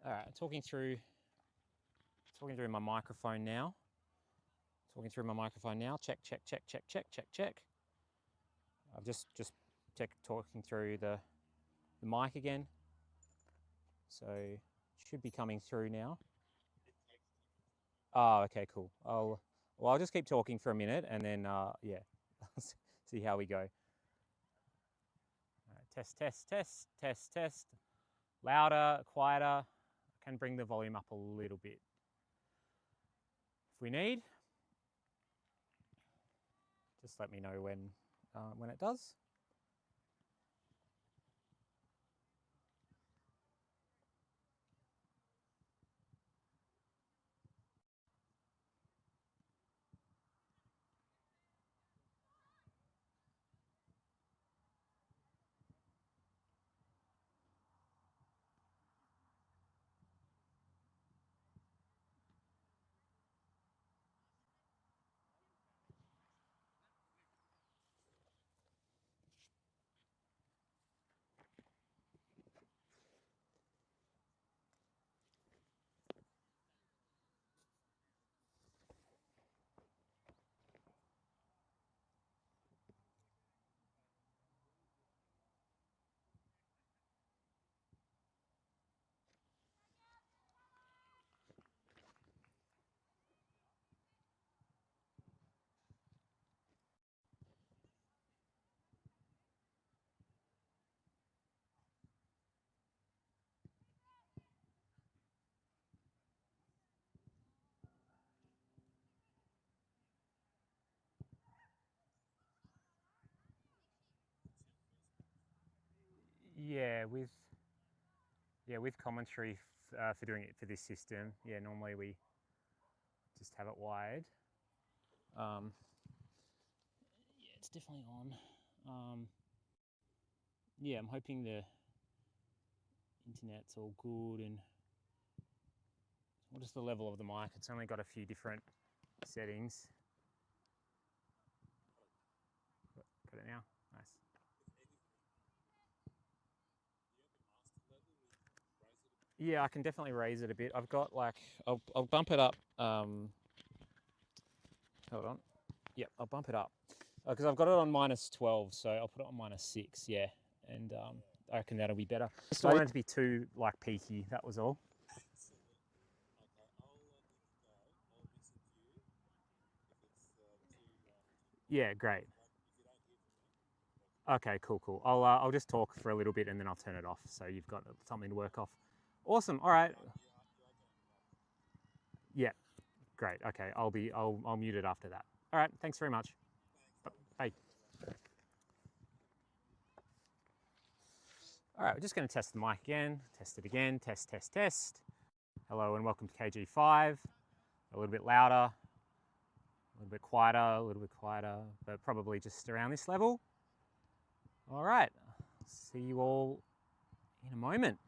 All right, talking through my microphone now. Check, check, check, check, check, check, check. I've just talking through the mic again. So should be coming through now. Oh, okay, cool. I'll just keep talking for a minute and then yeah, see how we go. Test, test, test, test, test. Louder, quieter. I can bring the volume up a little bit if we need. Just let me know when it does. Yeah, with commentary for doing it for this system. Yeah, normally we just have it wired. Yeah, it's definitely on. Yeah, I'm hoping the internet's all good and just the level of the mic. It's only got a few different settings. Got it now. Nice. Yeah, I can definitely raise it a bit. I've got like I'll bump it up. Hold on. Yeah, I'll bump it up because I've got it on -12, so I'll put it on -6. Yeah, and I reckon that'll be better. Just don't want it to be too like peaky. That was all. Yeah, great. Okay, cool, cool. I'll just talk for a little bit and then I'll turn it off, so you've got something to work off. Awesome. All right. Yeah, great. Okay, I'll mute it after that. All right. Thanks very much. Bye. All right, we're just going to test the mic again. Test it again. Test, test, test. Hello and welcome to KG5. A little bit louder, a little bit quieter, but probably just around this level. All right. See you all in a moment.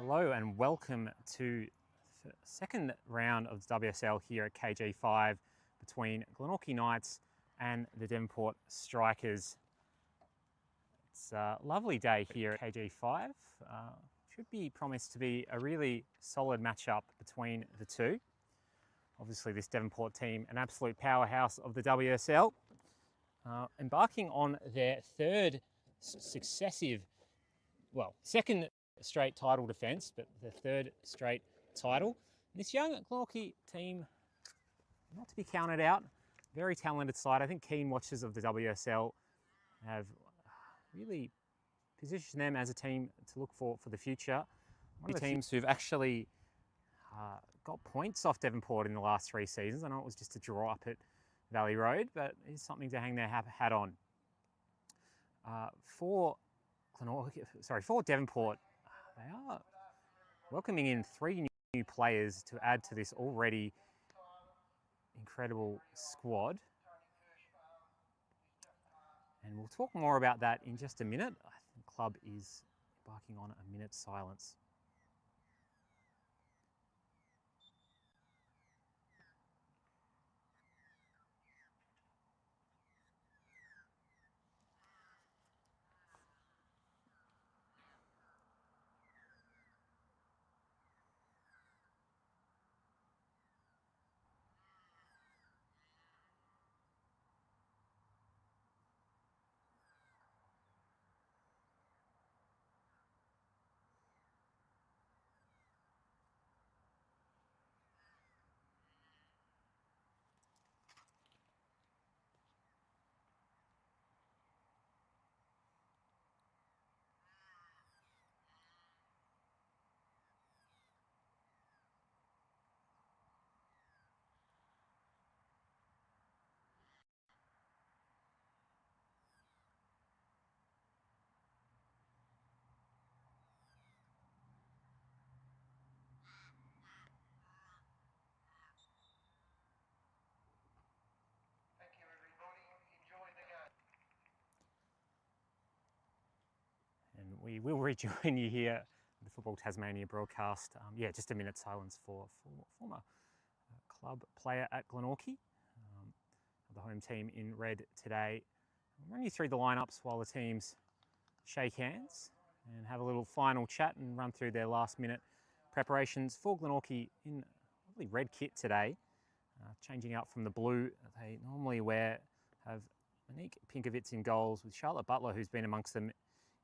Hello and welcome to the second round of the WSL here at KG5 between Glenorchy Knights and the Devonport Strikers. It's a lovely day here at KG5. Should be promised to be a really solid matchup between the two. Obviously this Devonport team, an absolute powerhouse of the WSL, embarking on their second straight title defence, but the third straight title. This young Glenorchy team, not to be counted out, very talented side. I think keen watchers of the WSL have really positioned them as a team to look for the future. One of the teams who've actually got points off Devonport in the last 3 seasons. I know it was just a draw up at Valley Road, but it's something to hang their hat on. For Devonport, they are welcoming in 3 new players to add to this already incredible squad. And we'll talk more about that in just a minute. I think the club is embarking on a minute's silence. And we will rejoin you here at the Football Tasmania broadcast. Just a minute's silence for former club player at Glenorchy, the home team in red today. I'll run you through the lineups while the teams shake hands and have a little final chat and run through their last minute preparations for Glenorchy in a lovely red kit today, changing up from the blue they normally wear. Have Monique Pinkovitz in goals with Charlotte Butler, who's been amongst them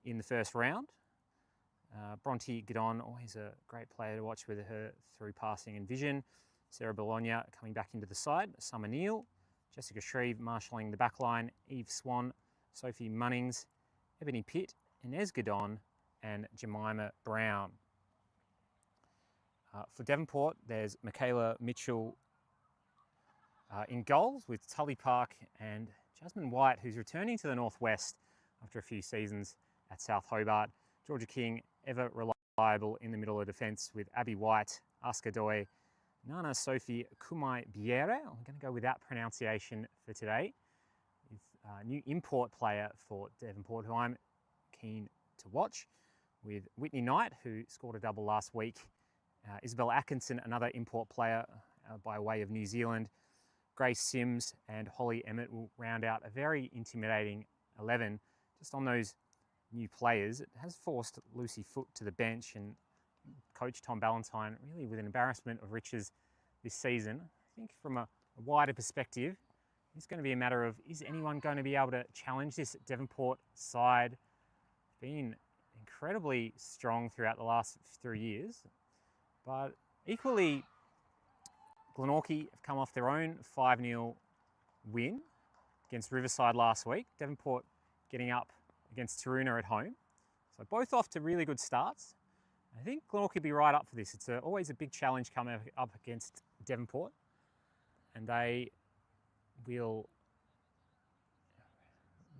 in the first round. Bronte Guidon, always a great player to watch with her through passing and vision. Sarah Bologna coming back into the side. Summer Neal, Jessica Shreve marshalling the back line. Eve Swan, Sophie Munnings, Ebony Pitt, Inez Guidon, and Jemima Brown. For Devonport, there's Michaela Mitchell in goals with Tully Park and Jasmine White, who's returning to the Northwest after a few seasons at South Hobart. Georgia King, ever reliable in the middle of defence with Abby White, Aska Doi, Nana Sophie Kumai Biera. I'm going to go with that pronunciation for today. With a new import player for Devonport, who I'm keen to watch, with Whitney Knight, who scored a double last week. Isabel Atkinson, another import player by way of New Zealand. Grace Sims and Holly Emmett will round out a very intimidating 11. Just on those new players, it has forced Lucy Foote to the bench, and coach Tom Ballantyne really with an embarrassment of riches this season. I think from a wider perspective, it's going to be a matter of, is anyone going to be able to challenge this Devonport side? Been incredibly strong throughout the last 3 years, but equally Glenorchy have come off their own 5-0 win against Riverside last week. Devonport getting up against Taruna at home. So both off to really good starts. I think Glenorchy will be right up for this. It's always a big challenge coming up against Devonport, and they will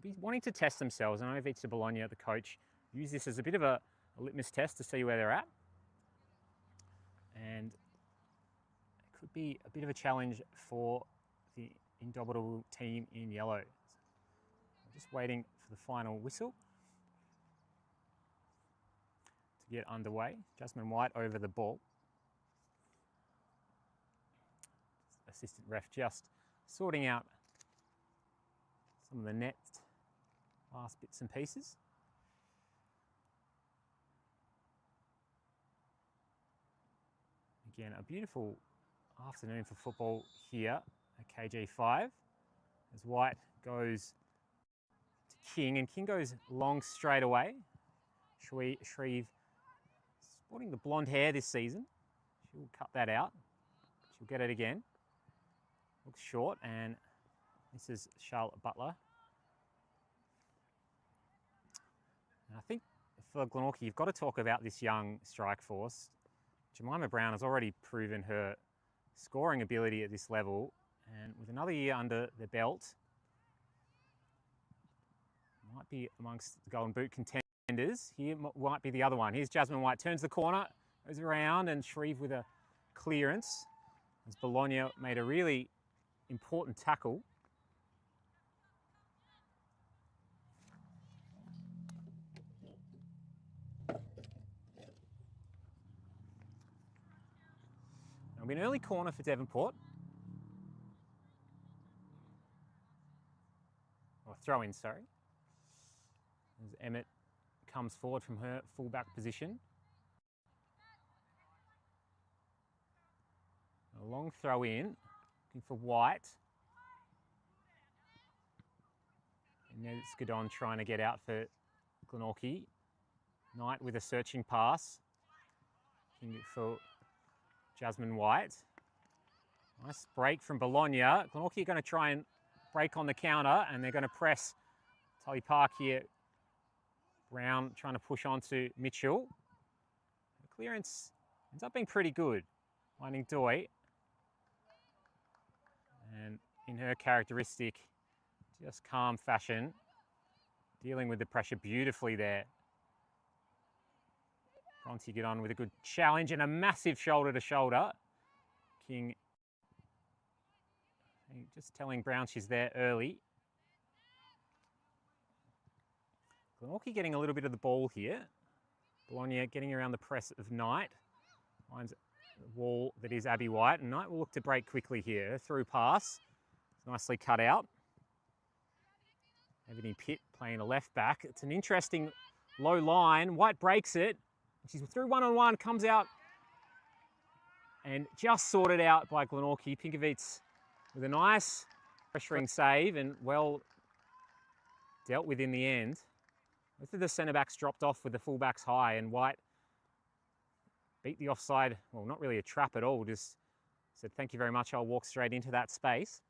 be wanting to test themselves. I know Vita Bologna, the coach, use this as a bit of a litmus test to see where they're at. And it could be a bit of a challenge for the indomitable team in yellow. So just waiting for the final whistle to get underway. Jasmine White over the ball. Assistant ref just sorting out some of the net last bits and pieces. Again, a beautiful afternoon for football here at KG5 as White goes to King, and King goes long straight away. Shreve sporting the blonde hair this season. She'll cut that out. She'll get it again. Looks short, and this is Charlotte Butler. And I think for Glenorchy, you've got to talk about this young strike force. Jemima Brown has already proven her scoring ability at this level, and with another year under the belt, might be amongst the Golden Boot contenders. Here might be the other one. Here's Jasmine White, turns the corner, goes around, and Shreve with a clearance as Bologna made a really important tackle. It'll be an early corner for Devonport. Or throw in, sorry. As Emmett comes forward from her fullback position. A long throw in, looking for White. And then it's Godon trying to get out for Glenorchy. Knight with a searching pass. Looking for Jasmine White. Nice break from Bologna. Glenorchy are going to try and break on the counter, and they're going to press Tully Park here. Brown trying to push on to Mitchell. The clearance ends up being pretty good, finding Doy. And in her characteristic, just calm fashion, dealing with the pressure beautifully there. Bronte get on with a good challenge and a massive shoulder to shoulder. King just telling Brown she's there early. Glenorchy getting a little bit of the ball here. Bologna getting around the press of Knight. Finds the wall that is Abby White, and Knight will look to break quickly here. Through pass. It's nicely cut out. Ebony Pitt playing a left back. It's an interesting low line. White breaks it. She's through one-on-one, comes out and just sorted out by Glenorchy. Pinkovitz with a nice pressuring save and well dealt with in the end. Both of the centre-backs dropped off with the full-backs high, and White beat the offside. Well, not really a trap at all, just said, thank you very much, I'll walk straight into that space.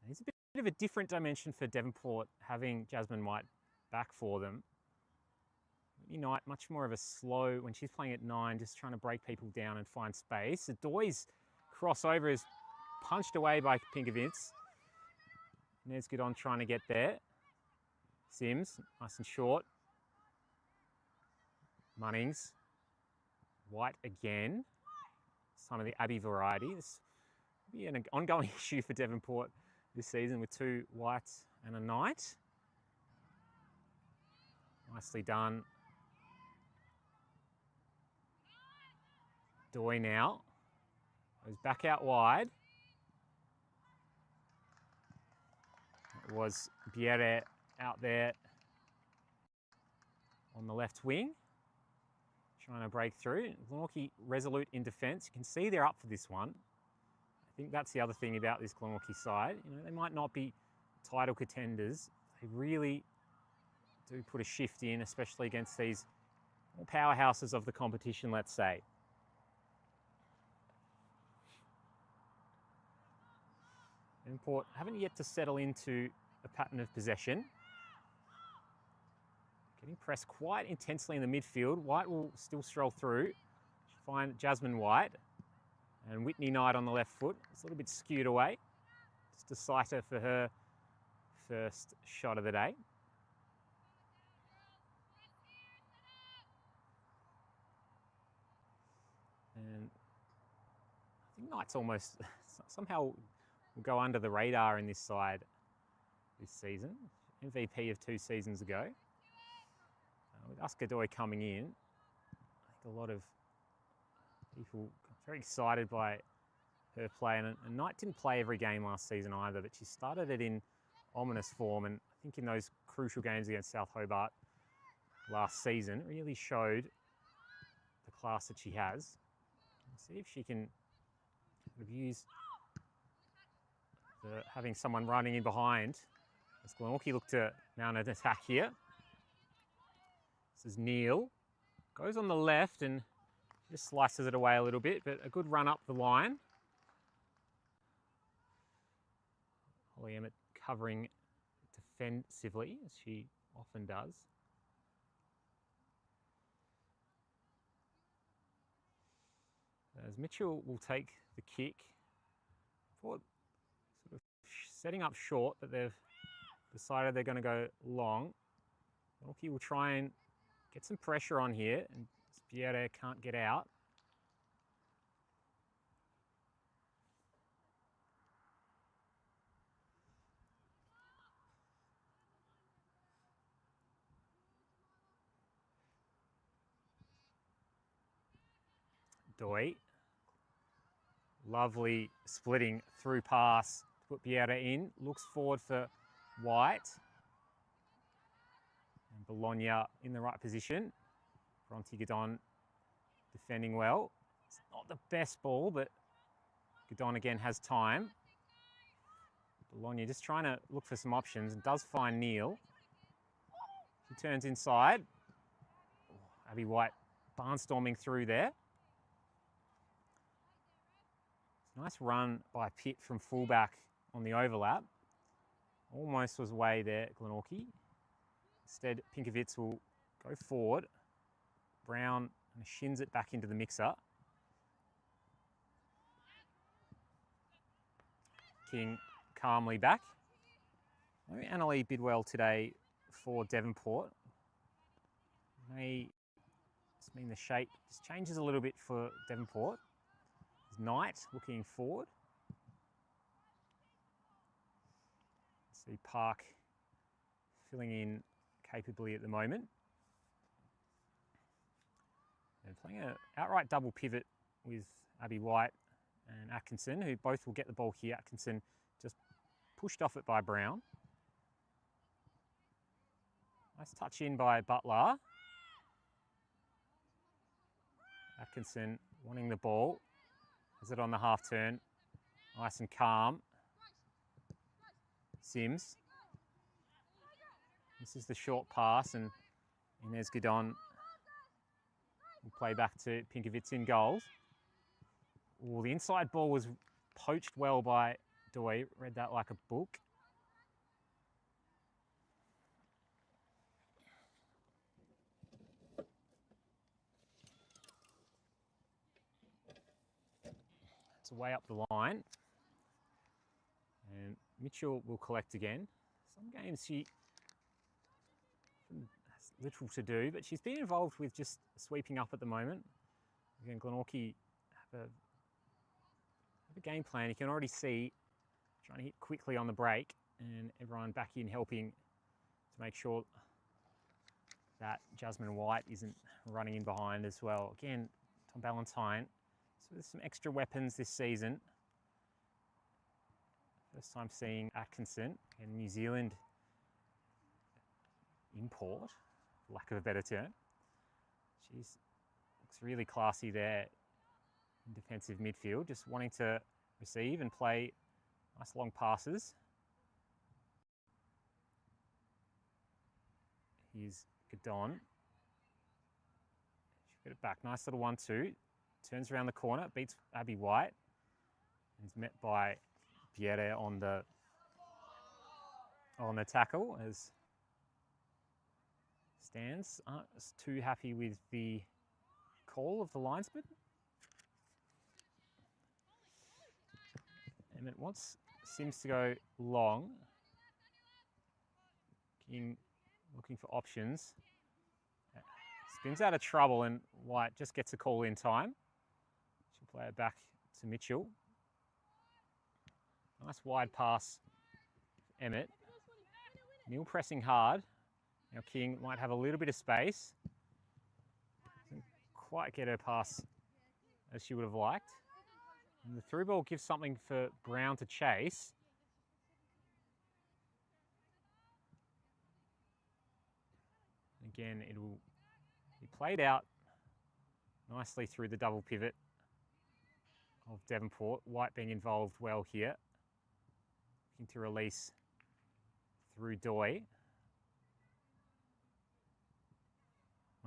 And it's a bit of a different dimension for Devonport having Jasmine White back for them. Knight, much more of a slow, when she's playing at 9, just trying to break people down and find space. The Doy's crossover is punched away by Pinkovitz. Nez Godon trying to get there. Sims, nice and short. Munnings. White again. Some of the Abbey variety. This will be an ongoing issue for Devonport this season with 2 Whites and a Knight. Nicely done. Doy now goes back out wide. It was Bierre out there on the left wing, trying to break through. Glenorchy resolute in defence. You can see they're up for this one. I think that's the other thing about this Glenorchy side. You know, they might not be title contenders. They really do put a shift in, especially against these powerhouses of the competition, let's say. Devonport haven't yet to settle into a pattern of possession. Getting pressed quite intensely in the midfield. White will still stroll through. Find Jasmine White and Whitney Knight on the left foot. It's a little bit skewed away. Just a sighter for her first shot of the day. And I think Knight's almost somehow will go under the radar in this side this season. MVP of 2 seasons ago. With Godoy coming in, I think a lot of people are very excited by her play. And Knight didn't play every game last season either, but she started it in ominous form. And I think in those crucial games against South Hobart last season, really showed the class that she has. Let's see if she can sort of use having someone running in behind. As Glenorchy look to mount an attack here. This is Neil. Goes on the left and just slices it away a little bit, but a good run up the line. Holly Emmett covering defensively, as she often does. As Mitchell will take the kick. Sort of setting up short, but they've decided they're going to go long. Glenorchy will try and get some pressure on here, and Spiere can't get out. Doi. Lovely splitting through pass to put Biera in. Looks forward for White. And Bologna in the right position. Bronte Gadon defending well. It's not the best ball, but Gadon again has time. Bologna just trying to look for some options and does find Neil. She turns inside. Abby White barnstorming through there. Nice run by Pitt from fullback on the overlap. Almost was away there, Glenorchy. Instead, Pinkovitz will go forward. Brown shins it back into the mixer. King calmly back. Maybe Annalie Bidwell today for Devonport. May just mean the shape just changes a little bit for Devonport. Knight looking forward. See Park filling in capably at the moment. And playing an outright double pivot with Abby White and Atkinson, who both will get the ball here. Atkinson just pushed off it by Brown. Nice touch in by Butler. Atkinson wanting the ball. Has it on the half turn. Nice and calm. Sims. This is the short pass, and Inez Gadon will play back to Pinkovitz in goals. Oh, the inside ball was poached well by Doi. Read that like a book. It's way up the line. And Mitchell will collect again. Some games she has little to do, but she's been involved with just sweeping up at the moment. Again, Glenorchy have a game plan. You can already see trying to hit quickly on the break, and everyone back in helping to make sure that Jasmine White isn't running in behind as well. Again, Tom Ballantyne. So there's some extra weapons this season. First time seeing Atkinson and New Zealand import, for lack of a better term. She looks really classy there in defensive midfield, just wanting to receive and play nice long passes. Here's Gadon. She'll get it back. Nice little 1-2. Turns around the corner, beats Abby White. And is met by Pierre on the tackle as Stans aren't too happy with the call of the linesman. And it wants Sims to go long. King looking for options. Spins out of trouble, and White just gets a call in time. She'll play it back to Mitchell. Nice wide pass, Emmett. Neil pressing hard. Now King might have a little bit of space. Doesn't quite get her pass as she would have liked. And the through ball gives something for Brown to chase. Again, it will be played out nicely through the double pivot of Devonport. White being involved well here. Looking to release through Doy.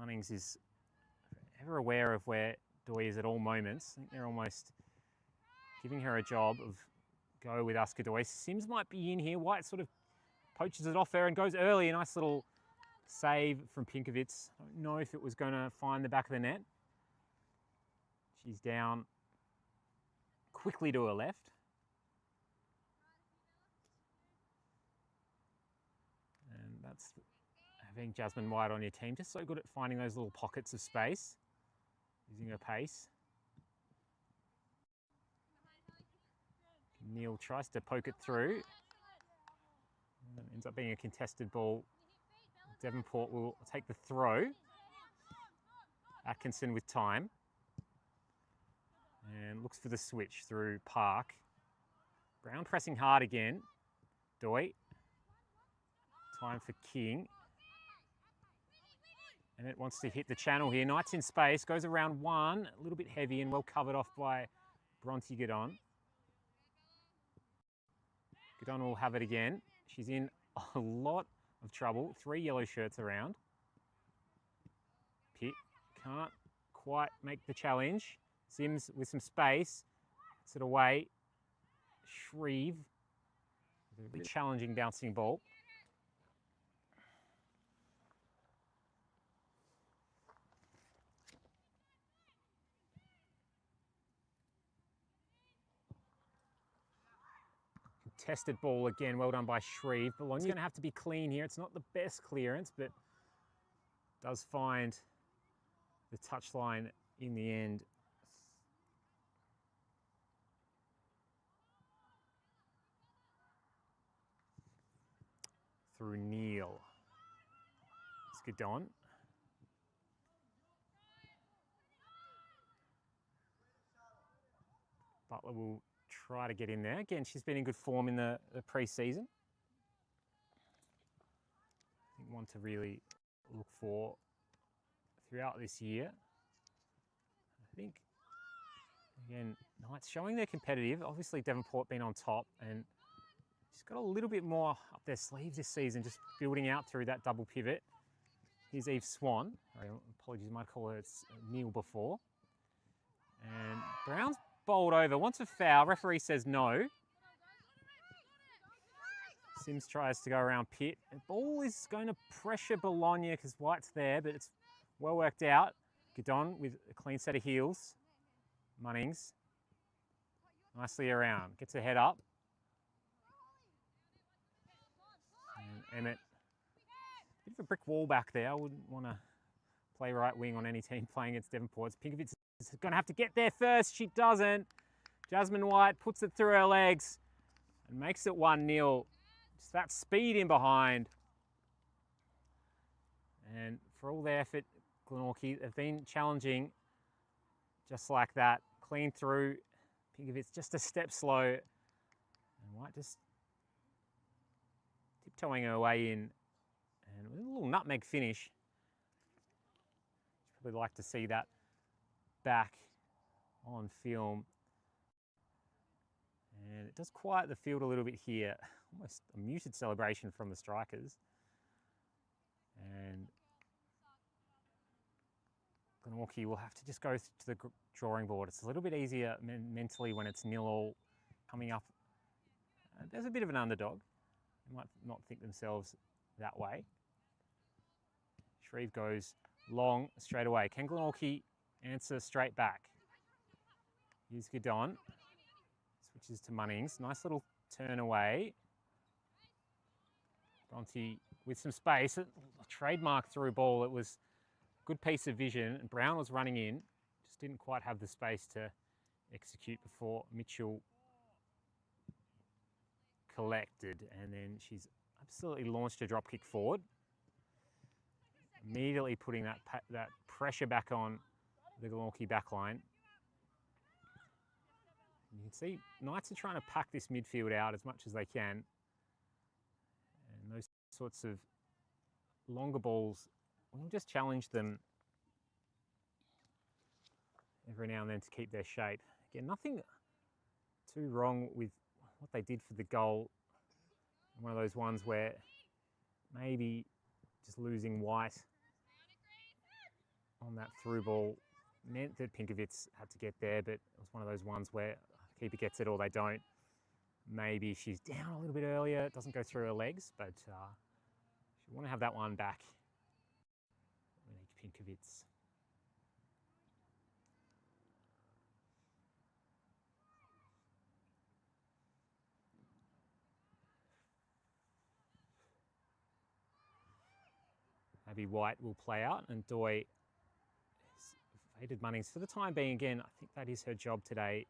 Munnings is ever aware of where Doy is at all moments. I think they're almost giving her a job of go with Aska Doy. Sims might be in here. White sort of poaches it off her and goes early. A nice little save from Pinkovitz. I don't know if it was going to find the back of the net. She's down quickly to her left. And that's having Jasmine White on your team. Just so good at finding those little pockets of space, using her pace. Neil tries to poke it through. And it ends up being a contested ball. Devonport will take the throw. Atkinson with time. And looks for the switch through Park. Brown pressing hard again. Doy. Time for King. And it wants to hit the channel here. Knight's in space. Goes around one. A little bit heavy and well covered off by Bronte Gidon. Gidon will have it again. She's in a lot of trouble. 3 yellow shirts around. Pitt can't quite make the challenge. Sims with some space. Gets it away. Shreve. A really challenging bouncing ball. Contested ball again, well done by Shreve. Bologna's going to have to be clean here. It's not the best clearance, but does find the touchline in the end. Through Neil. Skidon. Butler will try to get in there. Again, she's been in good form in the pre-season. I think one to really look for throughout this year. I think, again, Knights showing they're competitive. Obviously, Devonport been on top, and she's got a little bit more up their sleeves this season, just building out through that double pivot. Here's Eve Swan. Apologies, I might call her Neil before. And Brown's bowled over. Wants a foul. Referee says no. Sims tries to go around Pitt. The ball is going to pressure Bologna because White's there, but it's well worked out. Gidon with a clean set of heels. Munnings. Nicely around. Gets her head up. And Emmett. Bit of a brick wall back there. I wouldn't want to play right wing on any team playing against Devonport. Pinkovitz is going to have to get there first. She doesn't. Jasmine White puts it through her legs and makes it 1-0. Just that speed in behind. And for all their effort, Glenorchy have been challenging just like that. Clean through. Pinkovitz just a step slow. And White just tiptoeing her way in. And with a little nutmeg finish. Probably like to see that back on film. And it does quiet the field a little bit here. Almost a muted celebration from the strikers. And Glenorchy will have to just go to the drawing board. It's a little bit easier mentally when it's 0-0 coming up. There's a bit of an underdog. They might not think themselves that way. Shreve goes long straight away. Can Glenorchy answer straight back? Here's Gidon. Switches to Munnings. Nice little turn away. Bronte with some space. A trademark through ball. It was a good piece of vision. And Brown was running in. Just didn't quite have the space to execute before Mitchell collected. And then she's absolutely launched a drop kick forward. Immediately putting that pressure back on the Glenorchy backline. You can see Knights are trying to pack this midfield out as much as they can. And those sorts of longer balls, we'll just challenge them every now and then to keep their shape. Again, nothing too wrong with what they did for the goal. One of those ones where maybe just losing White on that through ball meant that Pinkovitz had to get there, but it was one of those ones where the keeper gets it or they don't. Maybe she's down a little bit earlier, it doesn't go through her legs, but she want to have that one back. Pinkovitz. Abby White will play out, and Doi has evaded Munnings for the time being. Again, I think that is her job today.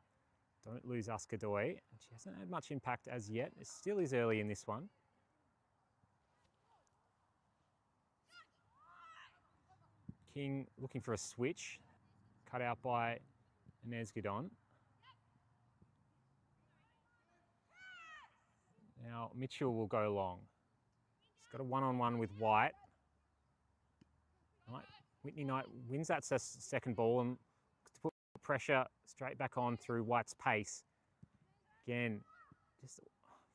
Don't lose Uska Doi. She hasn't had much impact as yet. It still is early in this one. King looking for a switch, cut out by Inez Gudon. Now Mitchell will go long. He's got a one-on-one with White. Right. Whitney Knight wins that second ball and to put pressure straight back on through White's pace. Again, just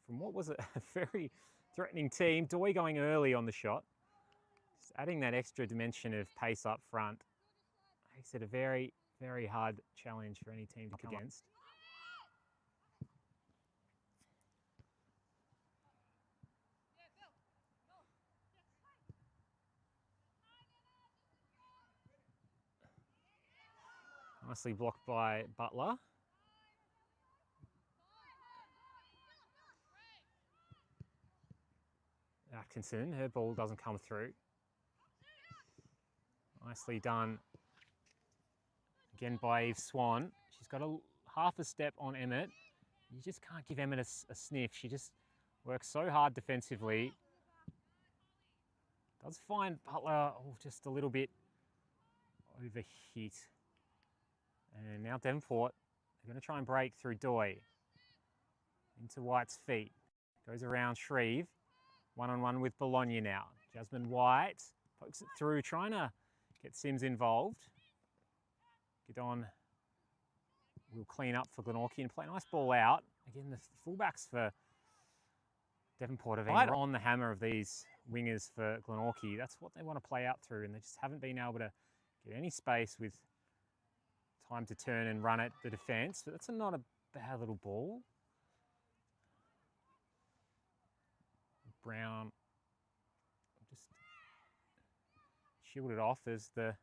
from what was a very threatening team, Doi going early on the shot. Just adding that extra dimension of pace up front makes it a very, very hard challenge for any team to come against. Nicely blocked by Butler. Atkinson, her ball doesn't come through. Nicely done again by Eve Swan. She's got half a step on Emmett. You just can't give Emmett a sniff. She just works so hard defensively. Does find Butler just a little bit overhit. And now Devonport, they're going to try and break through Doi. Into White's feet. Goes around Shreve. One-on-one with Bologna now. Jasmine White pokes it through, trying to get Sims involved. Gidon will clean up for Glenorchy and play a nice ball out. Again, the fullbacks for Devonport have been right on the hammer of these wingers for Glenorchy. That's what they want to play out through, and they just haven't been able to get any space with time to turn and run at the defence. But that's not a bad little ball. Brown just shielded off as the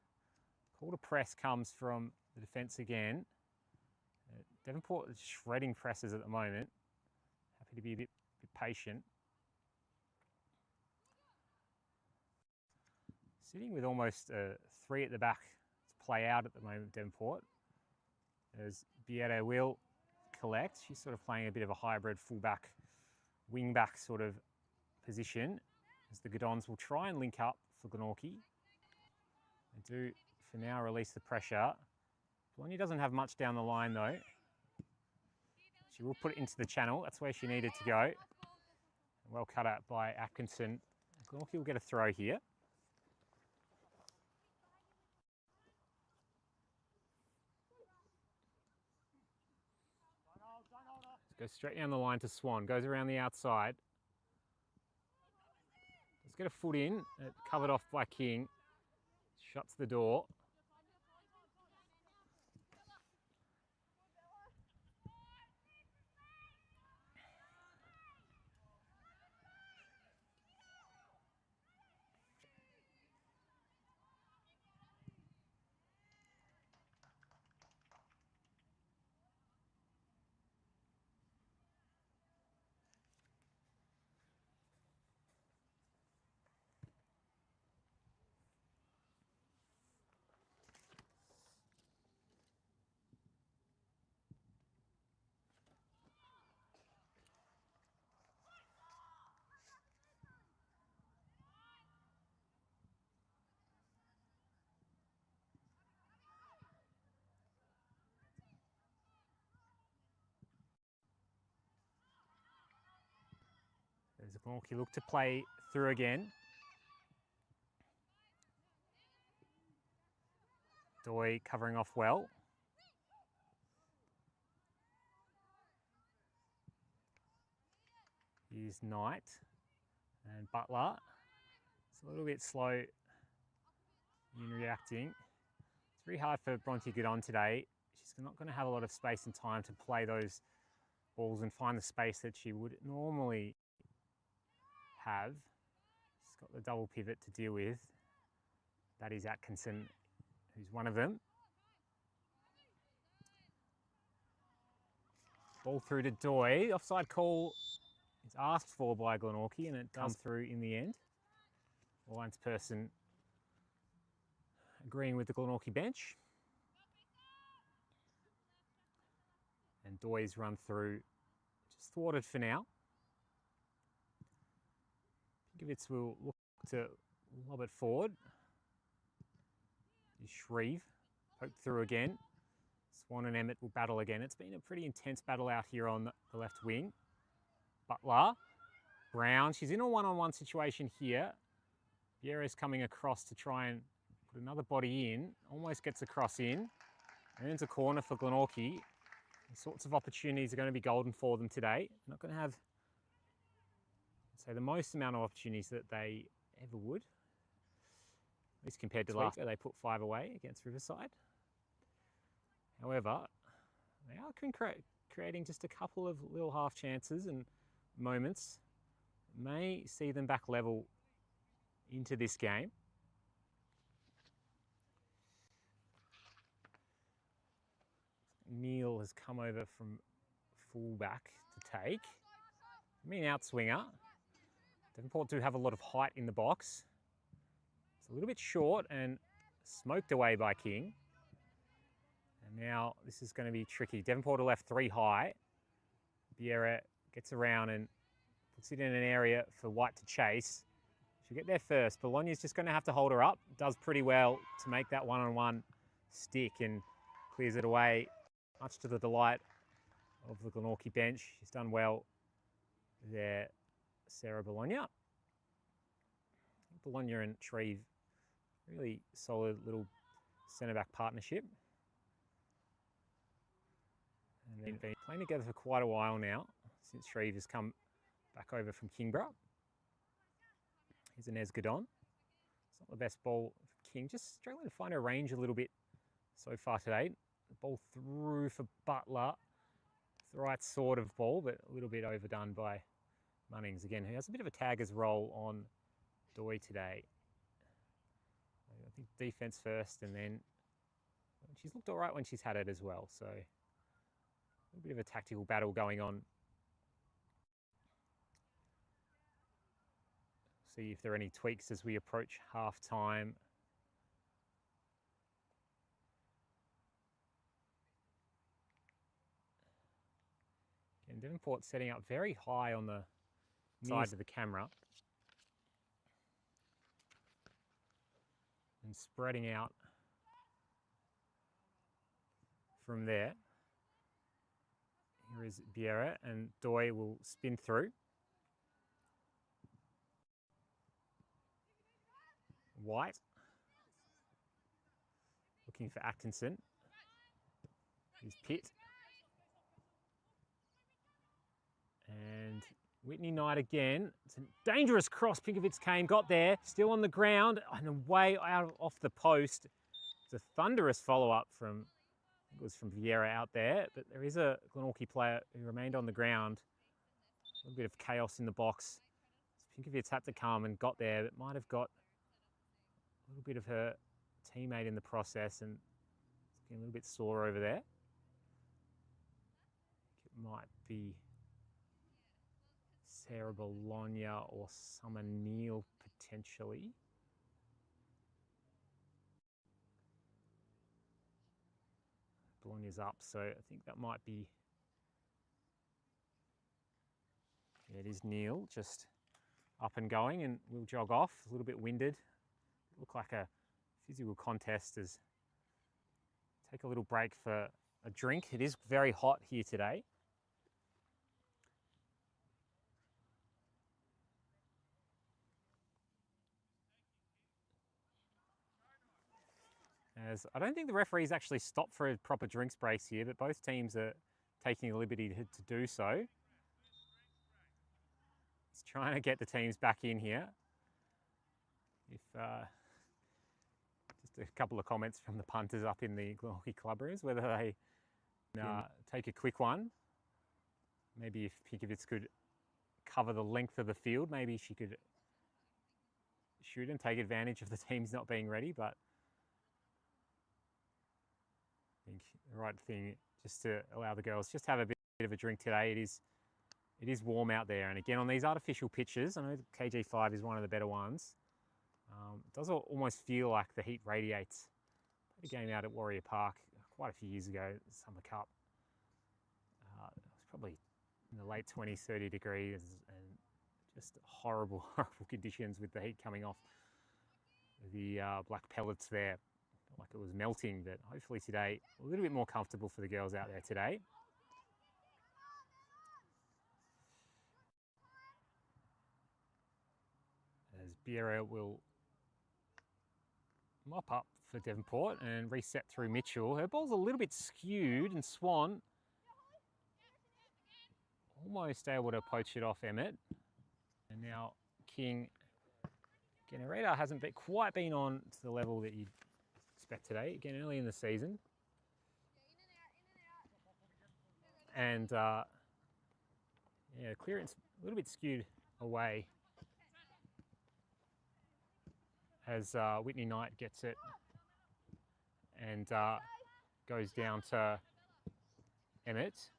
call to press comes from the defence again. Devonport is shredding presses at the moment. Happy to be a bit patient. Sitting with almost three at the back to play out at the moment, Devonport. As Bieta will collect. She's sort of playing a bit of a hybrid fullback, wing-back sort of position. As the Gudons will try and link up for Glenorchy. They do, for now, release the pressure. Bologna doesn't have much down the line, though. She will put it into the channel. That's where she needed to go. Well cut out by Atkinson. Glenorchy will get a throw here. Goes straight down the line to Swan. Goes around the outside. Let's get a foot in. Covered off by King. Shuts the door. As Glenorchy look to play through again. Doi covering off well. Here's Knight and Butler. It's a little bit slow in reacting. It's very hard for Bronte to get on today. She's not going to have a lot of space and time to play those balls and find the space that she would normally have. She's got the double pivot to deal with. That is Atkinson, who's one of them. Ball through to Doi. Offside call is asked for by Glenorchy, and it does through in the end. Alliance person agreeing with the Glenorchy bench. And Doi's run through, just thwarted for now. Pinkovitz will look to lob it forward. Shreve poked through again. Swan and Emmett will battle again. It's been a pretty intense battle out here on the left wing. Butler, Brown, she's in a one-on-one situation here. Vieira's coming across to try and put another body in. Almost gets a cross in. Earns a corner for Glenorchy. The sorts of opportunities are going to be golden for them today. Not going to have, say, the most amount of opportunities that they ever would. At least compared to last year, they put 5 away against Riverside. However, they are creating just a couple of little half chances and moments. May see them back level into this game. Neil has come over from fullback to take. Outswinger. Devonport do have a lot of height in the box. It's a little bit short and smoked away by King. And now this is going to be tricky. Devonport left 3 high. Vieira gets around and puts it in an area for White to chase. She'll get there first. Bologna's just going to have to hold her up. Does pretty well to make that one-on-one stick and clears it away, much to the delight of the Glenorchy bench. She's done well there, Sarah Bologna. Bologna and Shreve, really solid little centre-back partnership. And they've been playing together for quite a while now, since Shreve has come back over from Kingborough. Here's an Esgadon. It's not the best ball for King, just struggling to find her range a little bit so far today. The ball through for Butler. It's the right sort of ball, but a little bit overdone by Munnings again, who has a bit of a tagger's role on Doi today. I think defence first, and then she's looked all right when she's had it as well. So a bit of a tactical battle going on. See if there are any tweaks as we approach half time. And Devonport setting up very high on the side of the camera and spreading out from there. Here is Vieira, and Doi will spin through. White looking for Atkinson. Here's Pitt. And Whitney Knight again. It's a dangerous cross. Pinkovitz came, got there, still on the ground, and way out off the post. It's a thunderous follow-up from, I think it was from Vieira out there, but there is a Glenorchy player who remained on the ground. A little bit of chaos in the box. Pinkovitz had to come and got there, but might have got a little bit of her teammate in the process and it's getting a little bit sore over there. It might be Sarah Bologna or Summer Neal potentially. Bologna's up, so I think that might be, yeah, it is Neal, just up and going, and we'll jog off, a little bit winded. Look like a physical contest as take a little break for a drink. It is very hot here today. As I don't think the referees actually stopped for a proper drinks breaks here, but both teams are taking the liberty to do so. He's trying to get the teams back in here. If just a couple of comments from the punters up in the Glenorchy club rooms, whether they take a quick one. Maybe if Pinkovitz could cover the length of the field, maybe she could shoot and take advantage of the teams not being ready, but I think the right thing just to allow the girls just have a bit of a drink today. It is warm out there, and again on these artificial pitches, I know KG5 is one of the better ones. It does almost feel like the heat radiates. Played a game out at Warrior Park quite a few years ago, Summer Cup. It was probably in the late 20s, 30 degrees, and just horrible, horrible conditions with the heat coming off the black pellets there. Felt like it was melting, but hopefully today a little bit more comfortable for the girls out there today. As Biera will mop up for Devonport and reset through Mitchell. Her ball's a little bit skewed, and Swan almost able to poach it off Emmett. And now King, again, her radar hasn't quite been on to the level that you'd expect today, again, early in the season. And yeah, clearance a little bit skewed away as Whitney Knight gets it and goes down to Emmett.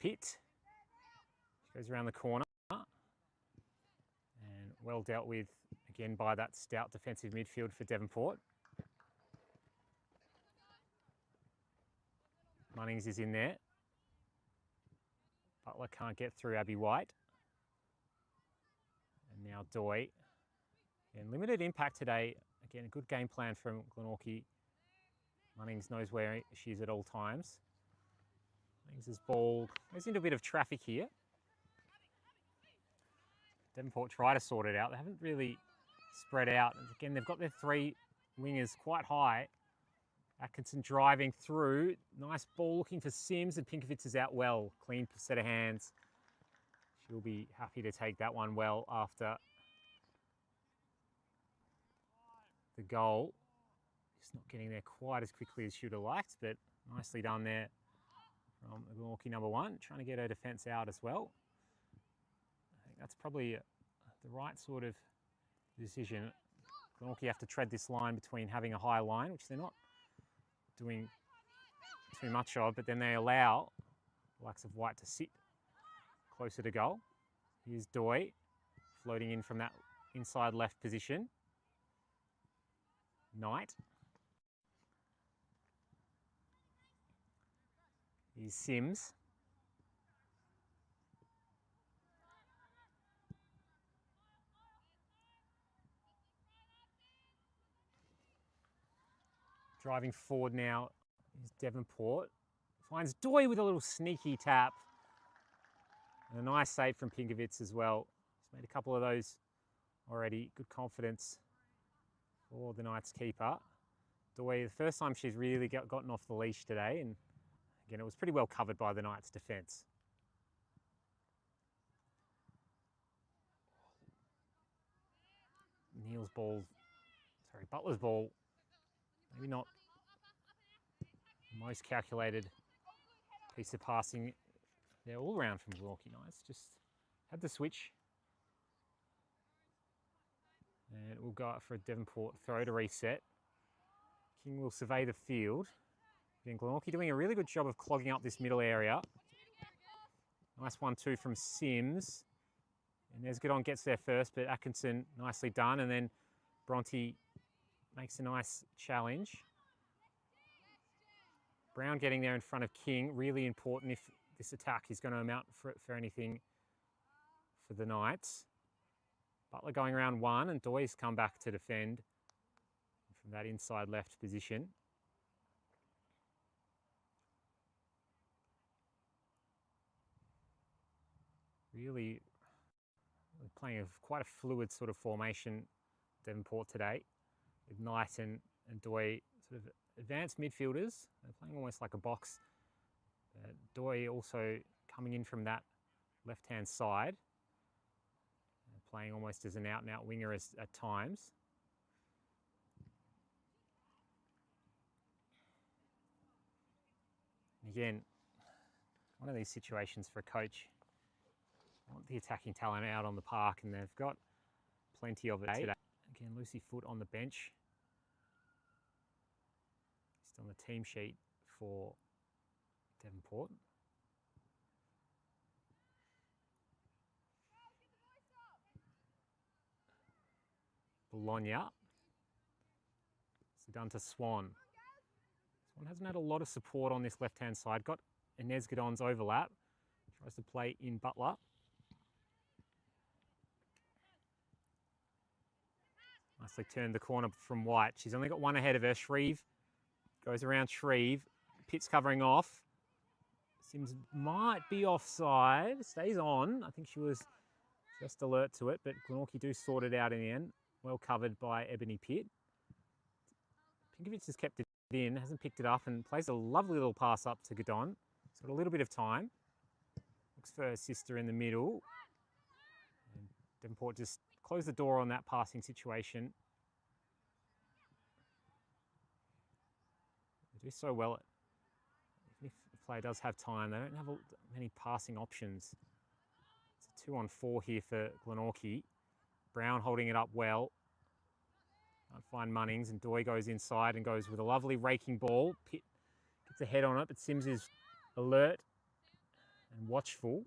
Pitt goes around the corner and well dealt with again by that stout defensive midfield for Devonport. Munnings is in there. Butler can't get through Abby White. And now Doy. And limited impact today. Again, a good game plan from Glenorchy. Munnings knows where she is at all times. Munnings' ball goes into a bit of traffic here. Devonport try to sort it out. They haven't really spread out. Again, they've got their three wingers quite high. Atkinson driving through. Nice ball looking for Sims, and Pinkovitz is out well. Clean set of hands. She'll be happy to take that one well after the goal. Just not getting there quite as quickly as she would have liked, but nicely done there from Glenorchy number one, trying to get her defence out as well. I think that's probably the right sort of decision. Glenorchy have to tread this line between having a high line, which they're not doing too much of, but then they allow the likes of White to sit closer to goal. Here's Doy floating in from that inside left position. Knight. Here's Sims. Driving forward now is Devonport. Finds Doy with a little sneaky tap. And a nice save from Pinkovitz as well. He's made a couple of those already. Good confidence for the Knights keeper. Doy, the first time she's really gotten off the leash today. And again, it was pretty well covered by the Knights' defence. Butler's ball. Maybe not the most calculated piece of passing there all round from Glenorchy Knights. Just had the switch. And we'll go up for a Devonport throw to reset. King will survey the field. Again, Glenorchy doing a really good job of clogging up this middle area. Nice 1-2 from Sims. And there's Goodon gets there first, but Atkinson nicely done. And then Bronte makes a nice challenge. Brown getting there in front of King, really important if this attack is going to amount for anything for the Knights. Butler going around one, and Doy's come back to defend from that inside left position. Really playing quite a fluid sort of formation, Devonport today, with Knight and Doi sort of advanced midfielders. They're playing almost like a box. Doi also coming in from that left-hand side, playing almost as an out-and-out winger at times. Again, one of these situations for a coach. I want the attacking talent out on the park, and they've got plenty of it today. Again, Lucy Foote on the bench. Just on the team sheet for Devonport. Bologna. So done to Swan. Swan hasn't had a lot of support on this left-hand side. Got Inez Gadon's overlap. Tries to play in Butler. Nicely turned the corner from White. She's only got one ahead of her. Shreve goes around Shreve. Pitt's covering off. Sims might be offside. Stays on. I think she was just alert to it, but Glenorchy do sort it out in the end. Well covered by Ebony Pitt. Pinkovic has kept it in, hasn't picked it up, and plays a lovely little pass up to Gadon. He's got a little bit of time. Looks for her sister in the middle. And Devonport just closed the door on that passing situation. They do so well. Even if the player does have time, they don't have many passing options. It's a 2-on-4 here for Glenorchy. Brown holding it up well. Can't find Munnings, and Doi goes inside and goes with a lovely raking ball. Pitt gets a head on it, but Sims is alert and watchful.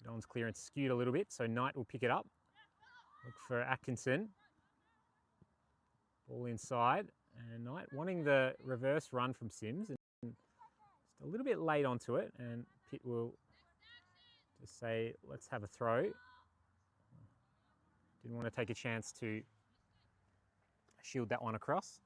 Gadon's clearance skewed a little bit, so Knight will pick it up. Look for Atkinson. Ball inside, and Knight wanting the reverse run from Sims, and just a little bit late onto it, and Pitt will just say, let's have a throw. Didn't want to take a chance to shield that one across.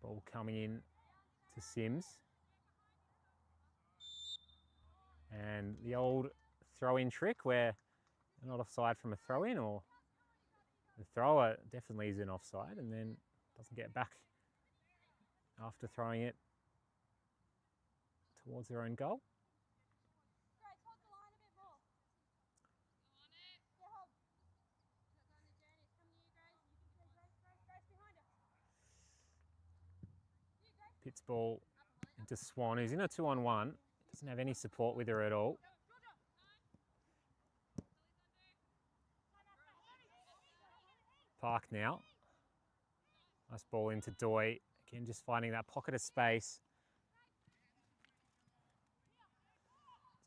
Ball coming in to Sims. And the old throw-in trick where they're not offside from a throw-in, or the thrower definitely isn't offside and then doesn't get back after throwing it towards their own goal. Pitt's ball into Swan, who's in a 2-on-1. Doesn't have any support with her at all. Park now. Nice ball into Doi. Again, just finding that pocket of space.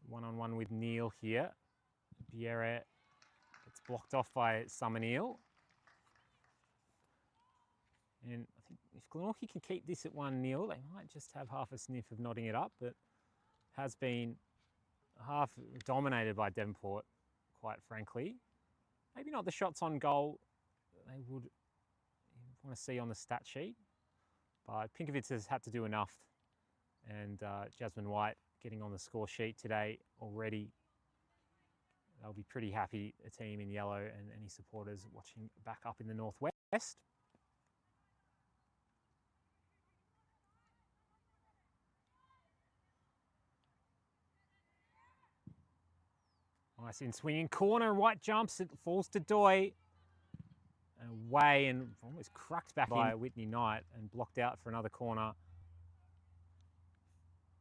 One-on-one with Neal here. Biera gets blocked off by Summerneal. And I think if Glenorchy can keep this at 1-0, they might just have half a sniff of knotting it up, but has been half dominated by Devonport, quite frankly. Maybe not the shots on goal they would want to see on the stat sheet, but Pinkovic has had to do enough, and Jasmine White getting on the score sheet today already. They'll be pretty happy, a team in yellow and any supporters watching back up in the northwest. Nice in swinging corner, White jumps, it falls to Doi. And away and almost cracked back by Whitney Knight and blocked out for another corner.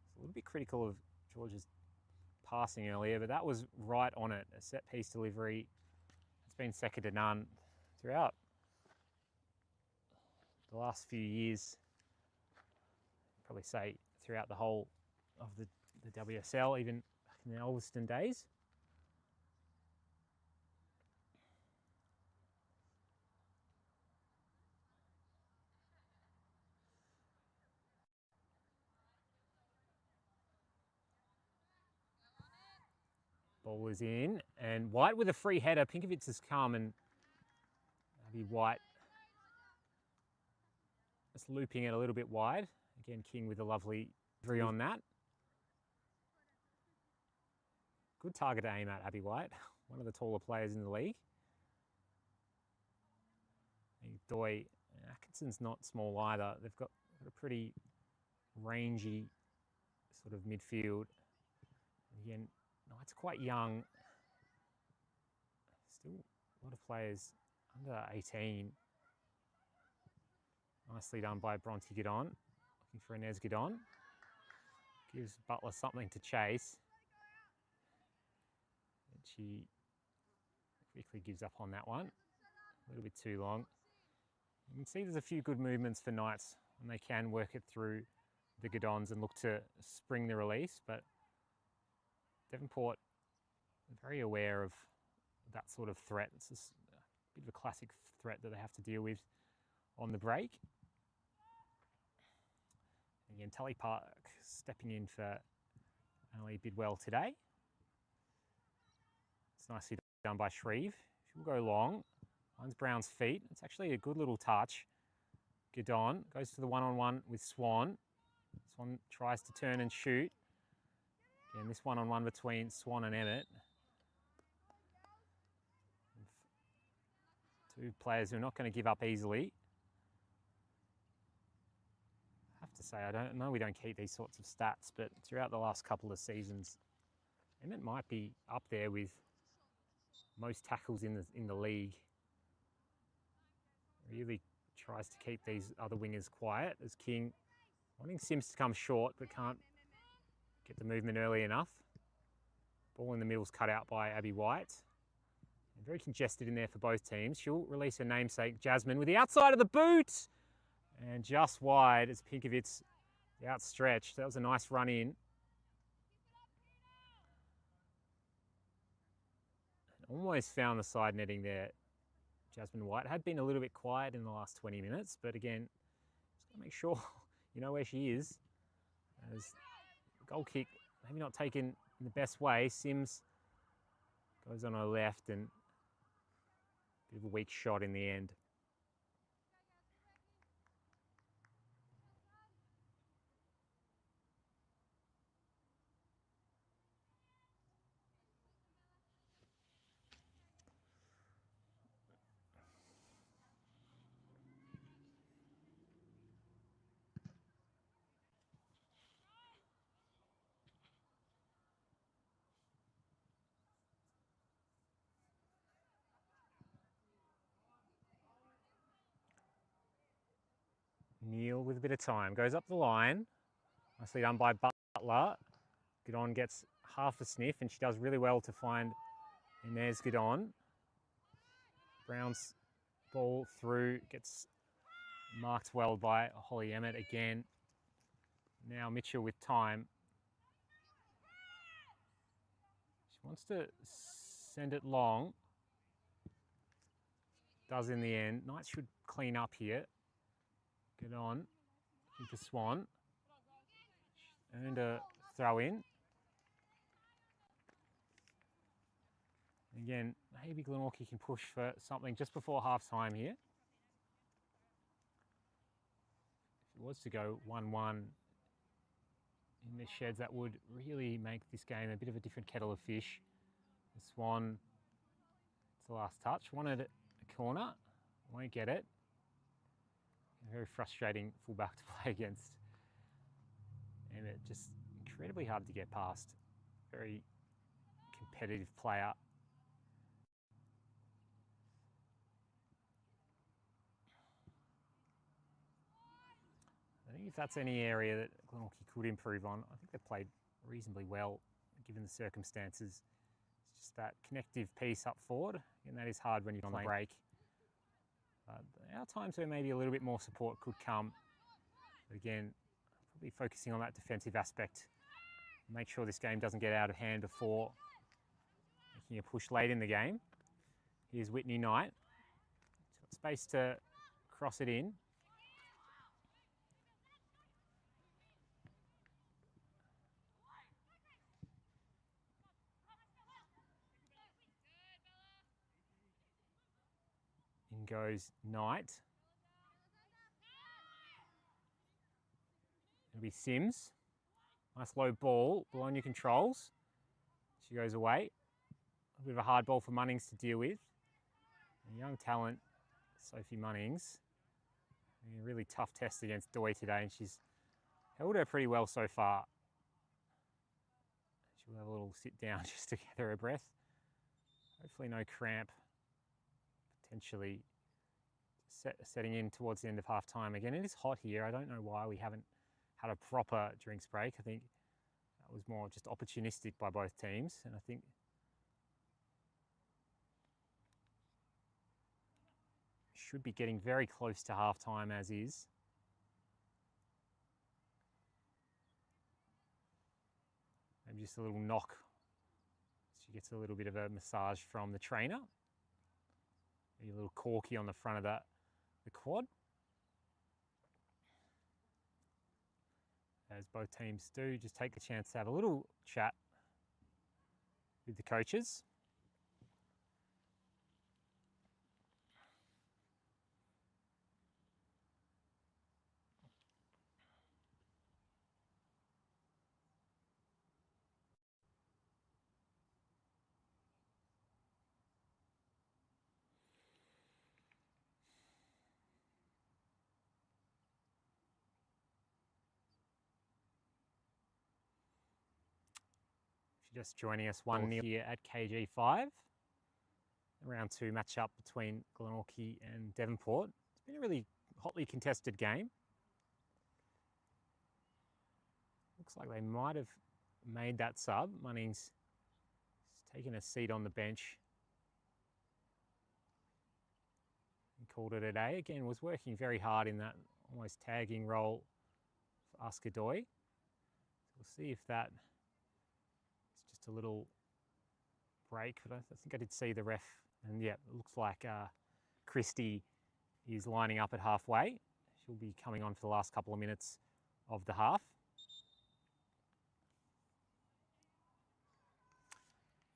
It's a little bit critical of George's passing earlier, but that was right on it. A set piece delivery. It's been second to none throughout the last few years. I'd probably say throughout the whole of the WSL, even back in the Ulverston days. Ball is in, and White with a free header. Pinkovitz has come, and maybe White just looping it a little bit wide. Again, King with a lovely three on that. Good target to aim at, Abby White, one of the taller players in the league. Doy, Atkinson's not small either. They've got a pretty rangy sort of midfield. Again, Knight's quite young. Still a lot of players under 18. Nicely done by Bronte Gidon. Looking for Inez Gidon. Gives Butler something to chase. And she quickly gives up on that one. A little bit too long. You can see there's a few good movements for Knights when they can work it through the Gidons and look to spring the release, but Devonport are very aware of that sort of threat. It's just a bit of a classic threat that they have to deal with on the break. Again, Tully Park stepping in for Annalie Bidwell today. It's nicely done by Shreve. She'll go long. Finds Brown's feet. It's actually a good little touch. Gidon goes for the one-on-one with Swan. Swan tries to turn and shoot. Again, this one-on-one between Swan and Emmett. Two players who are not going to give up easily. I have to say, I don't know, we don't keep these sorts of stats, but throughout the last couple of seasons, Emmett might be up there with most tackles in the league. Really tries to keep these other wingers quiet as King wanting Sims to come short but can't get the movement early enough. Ball in the middle's cut out by Abby White. And very congested in there for both teams. She'll release her namesake Jasmine with the outside of the boot and just wide as Pinkovitz outstretched. That was a nice run in. And almost found the side netting there. Jasmine White had been a little bit quiet in the last 20 minutes, but again, just gotta make sure you know where she is. As goal kick, maybe not taken in the best way. Sims goes on her left and a bit of a weak shot in the end. Neal with a bit of time, goes up the line. Nicely done by Butler. Gidon gets half a sniff and she does really well to find Inez Gidon. Brown's ball through, gets marked well by Holly Emmett again. Now Mitchell with time. She wants to send it long. Does in the end. Knights should clean up here. Get on. Into Swan. Earned a throw in. Again, maybe Glenorchy can push for something just before half time here. If it was to go 1-1 in the sheds, that would really make this game a bit of a different kettle of fish. The Swan, it's the last touch. Wanted a corner, won't get it. A very frustrating fullback to play against. And it just incredibly hard to get past. Very competitive player. I think if that's any area that Glenorchy could improve on, I think they've played reasonably well given the circumstances. It's just that connective piece up forward, and that is hard when you're on the break. There are times where maybe a little bit more support could come. But again, probably focusing on that defensive aspect. Make sure this game doesn't get out of hand before making a push late in the game. Here's Whitney Knight. She's got space to cross it in. goes Knight. It'll be Sims. Nice low ball. Bologna controls. She goes away. A bit of a hard ball for Munnings to deal with. A young talent, Sophie Munnings. A really tough test against Doi today, and she's held her pretty well so far. She'll have a little sit down just to gather her breath. Hopefully no cramp. Potentially setting in towards the end of half time. Again, it is hot here. I don't know why we haven't had a proper drinks break. I think that was more just opportunistic by both teams, and I think should be getting very close to half time as is. Maybe just a little knock. She gets a little bit of a massage from the trainer. Maybe a little corky on the front of the quad. As both teams do, just take the chance to have a little chat with the coaches. If you're just joining us, 1-0 here at KG5. Round 2 matchup between Glenorchy and Devonport. It's been a really hotly contested game. Looks like they might have made that sub. Munnings has taken a seat on the bench and called it a day. Again, was working very hard in that almost tagging role for Askadoy. We'll see if that is just a little break, but I think I did see the ref, and yeah, it looks like Christie is lining up at halfway. She'll be coming on for the last couple of minutes of the half.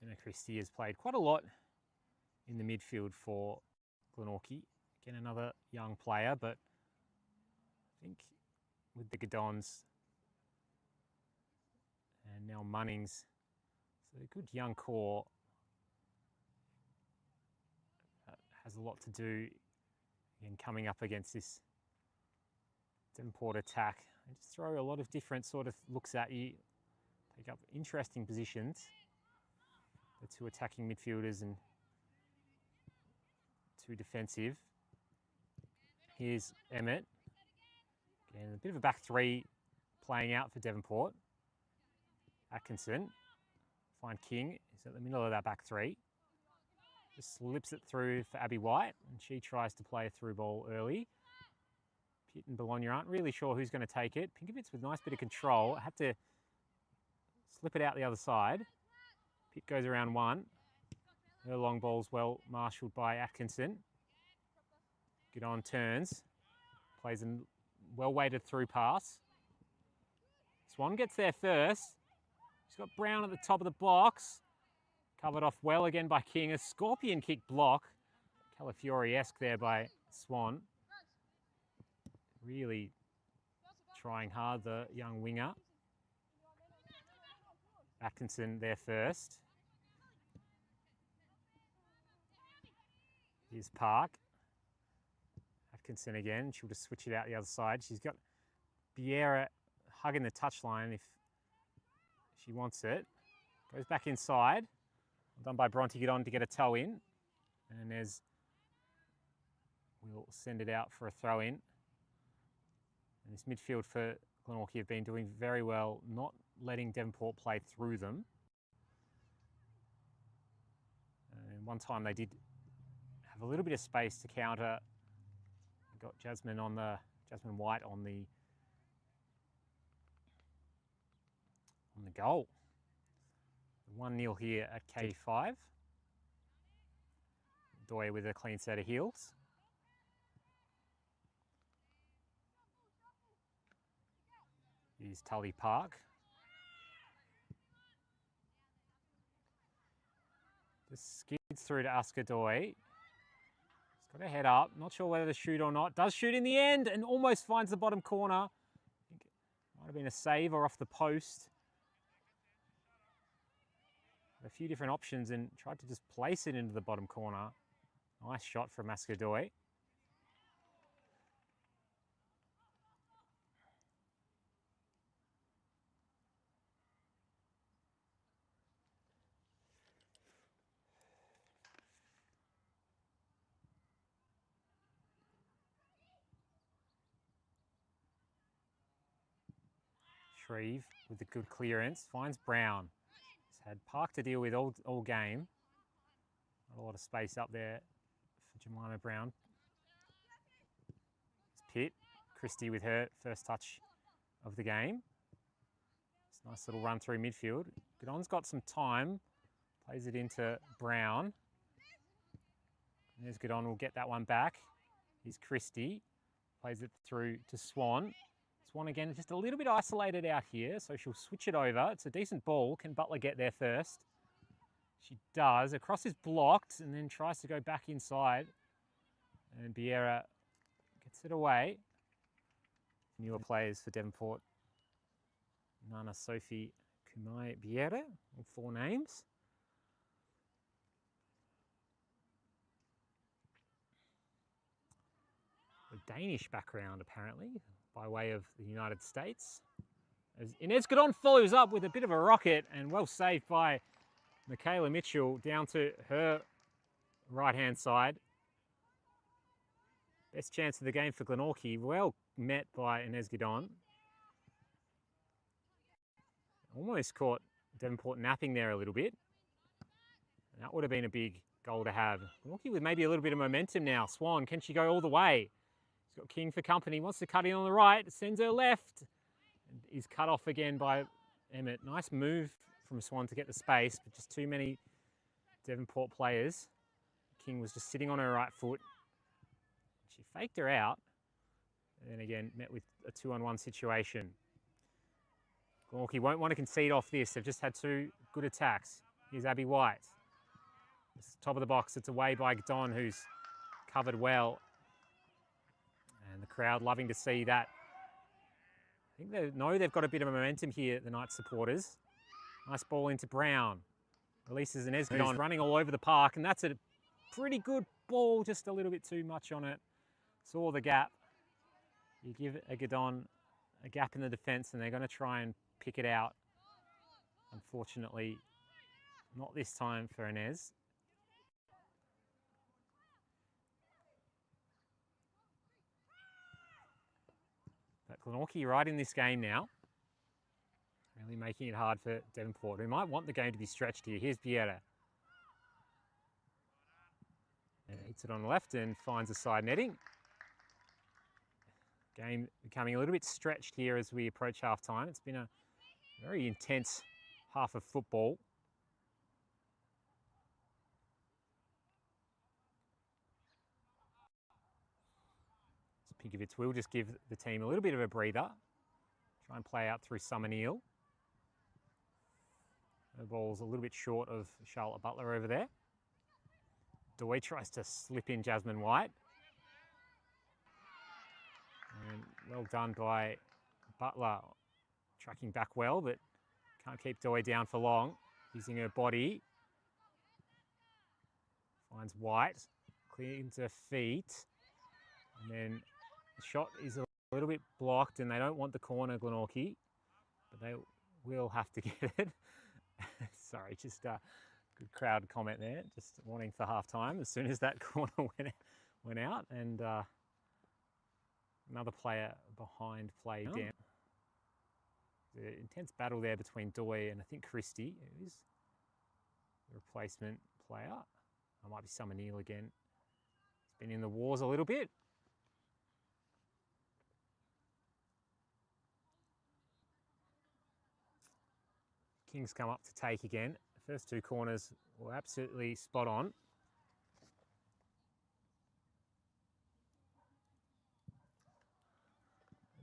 And Christie has played quite a lot in the midfield for Glenorchy. Again, another young player, but I think with the Godons and now Munnings, so a good young core that has a lot to do in coming up against this Devonport attack. They just throw a lot of different sort of looks at you, take up interesting positions. The two attacking midfielders and two defensive. Here's Emmett. Again, a bit of a back three playing out for Devonport. Atkinson. Find King. He's at the middle of that back three. Just slips it through for Abby White, and she tries to play a through ball early. Pitt and Bologna aren't really sure who's going to take it. Pinkovitz with a nice bit of control. Had to slip it out the other side. Pitt goes around one. Her long ball's well marshalled by Atkinson. Good on turns. Plays a well-weighted through pass. Swan gets there first. She's got Brown at the top of the box. Covered off well again by King. A scorpion kick block. Calafiori-esque there by Swan. Really trying hard, the young winger. Atkinson there first. Here's Park. Atkinson again. She'll just switch it out the other side. She's got Biera hugging the touchline if she wants it. Goes back inside. Well done by Bronte Godon to get a toe in. And there's, we'll send it out for a throw in. And this midfield for Glenorchy have been doing very well, not letting Devonport play through them. And one time they did have a little bit of space to counter. Got Jasmine White on the goal. 1-0 here at K5. Doyer with a clean set of heels. Here's Tully Park. Just skids through to Askadoy. He's Got her head up. Not sure whether to shoot or not. Does shoot in the end and almost finds the bottom corner. I think it might have been a save or off the post. A few different options and tried to just place it into the bottom corner. Nice shot from Mascadoy. Shreve with the good clearance, finds Brown. He's had Park to deal with all game. Not a lot of space up there for Jemima Brown. It's Pitt, Christie with her first touch of the game. It's a nice little run through midfield. Godon's got some time, plays it into Brown. And there's Godon, will get that one back. Here's Christie, plays it through to Swan. Swan again, just a little bit isolated out here, so she'll switch it over. It's a decent ball. Can Butler get there first? She does. Her cross is blocked and then tries to go back inside. And Biera gets it away. Newer players for Devonport. Nana, Sophie, Kumai, Biera, all 4 names. A Danish background, apparently, by way of the United States. As Inez Godon follows up with a bit of a rocket and well saved by Michaela Mitchell down to her right-hand side. Best chance of the game for Glenorchy. Well met by Inez Godon. Almost caught Devonport napping there a little bit. And that would have been a big goal to have. Glenorchy with maybe a little bit of momentum now. Swan, can she go all the way? She's got King for company, wants to cut in on the right, sends her left. And is cut off again by Emmett. Nice move from Swan to get the space, but just too many Devonport players. King was just sitting on her right foot. She faked her out. And then again, met with a 2-on-1 situation. Glenorchy won't want to concede off this. They've just had 2 good attacks. Here's Abby White. It's top of the box. It's away by Don, who's covered well. And the crowd loving to see that. I think they know they've got a bit of momentum here, the Knights supporters. Nice ball into Brown. Releases an Esgadon running all over the park, and that's a pretty good ball, just a little bit too much on it. Saw the gap. You give Esgadon a gap in the defence, and they're going to try and pick it out. Unfortunately, not this time for Inez. But Glenorchy right in this game now. Really making it hard for Devonport, who might want the game to be stretched here. Here's Biera. And hits it on the left and finds a side netting. Game becoming a little bit stretched here as we approach half-time. It's been a very intense half of football. Pinkovitz will just give the team a little bit of a breather. Try and play out through Summer Neal. The ball's a little bit short of Charlotte Butler over there. Dewey tries to slip in Jasmine White. And well done by Butler. Tracking back well, but can't keep Dewey down for long. Using her body. Finds White. Cleans her feet. And then the shot is a little bit blocked and they don't want the corner, Glenorchy. But they will have to get it. Sorry, just a good crowd comment there. Just warning for half-time as soon as that corner went out. And another player behind play down. The intense battle there between Doy and I think Christie, who is the replacement player. I might be Summer Neal again. He's been in the wars a little bit. Kings come up to take again. The first 2 corners were absolutely spot on.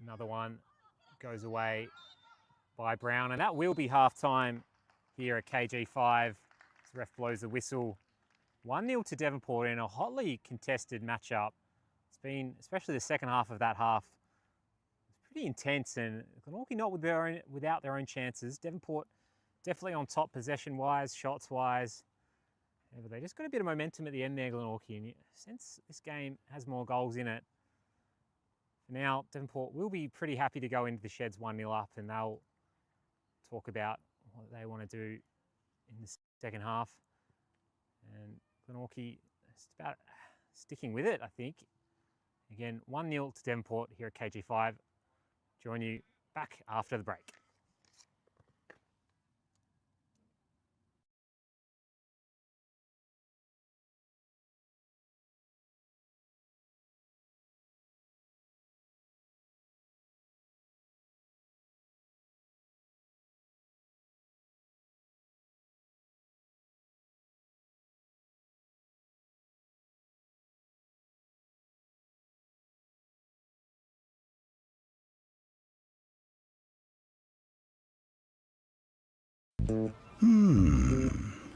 Another one goes away by Brown, and that will be half-time here at KG5. The ref blows the whistle 1-0 to Devonport in a hotly contested matchup. It's been, especially the second half of that half, it's pretty intense, and Glenorchy not without their own chances. Devonport definitely on top possession-wise, shots-wise. Yeah, but they just got a bit of momentum at the end there, Glenorchy, and since this game has more goals in it, for now, Devonport will be pretty happy to go into the sheds 1-0 up, and they'll talk about what they want to do in the second half. And Glenorchy is about sticking with it, I think. Again, 1-0 to Devonport here at KG5. Join you back after the break.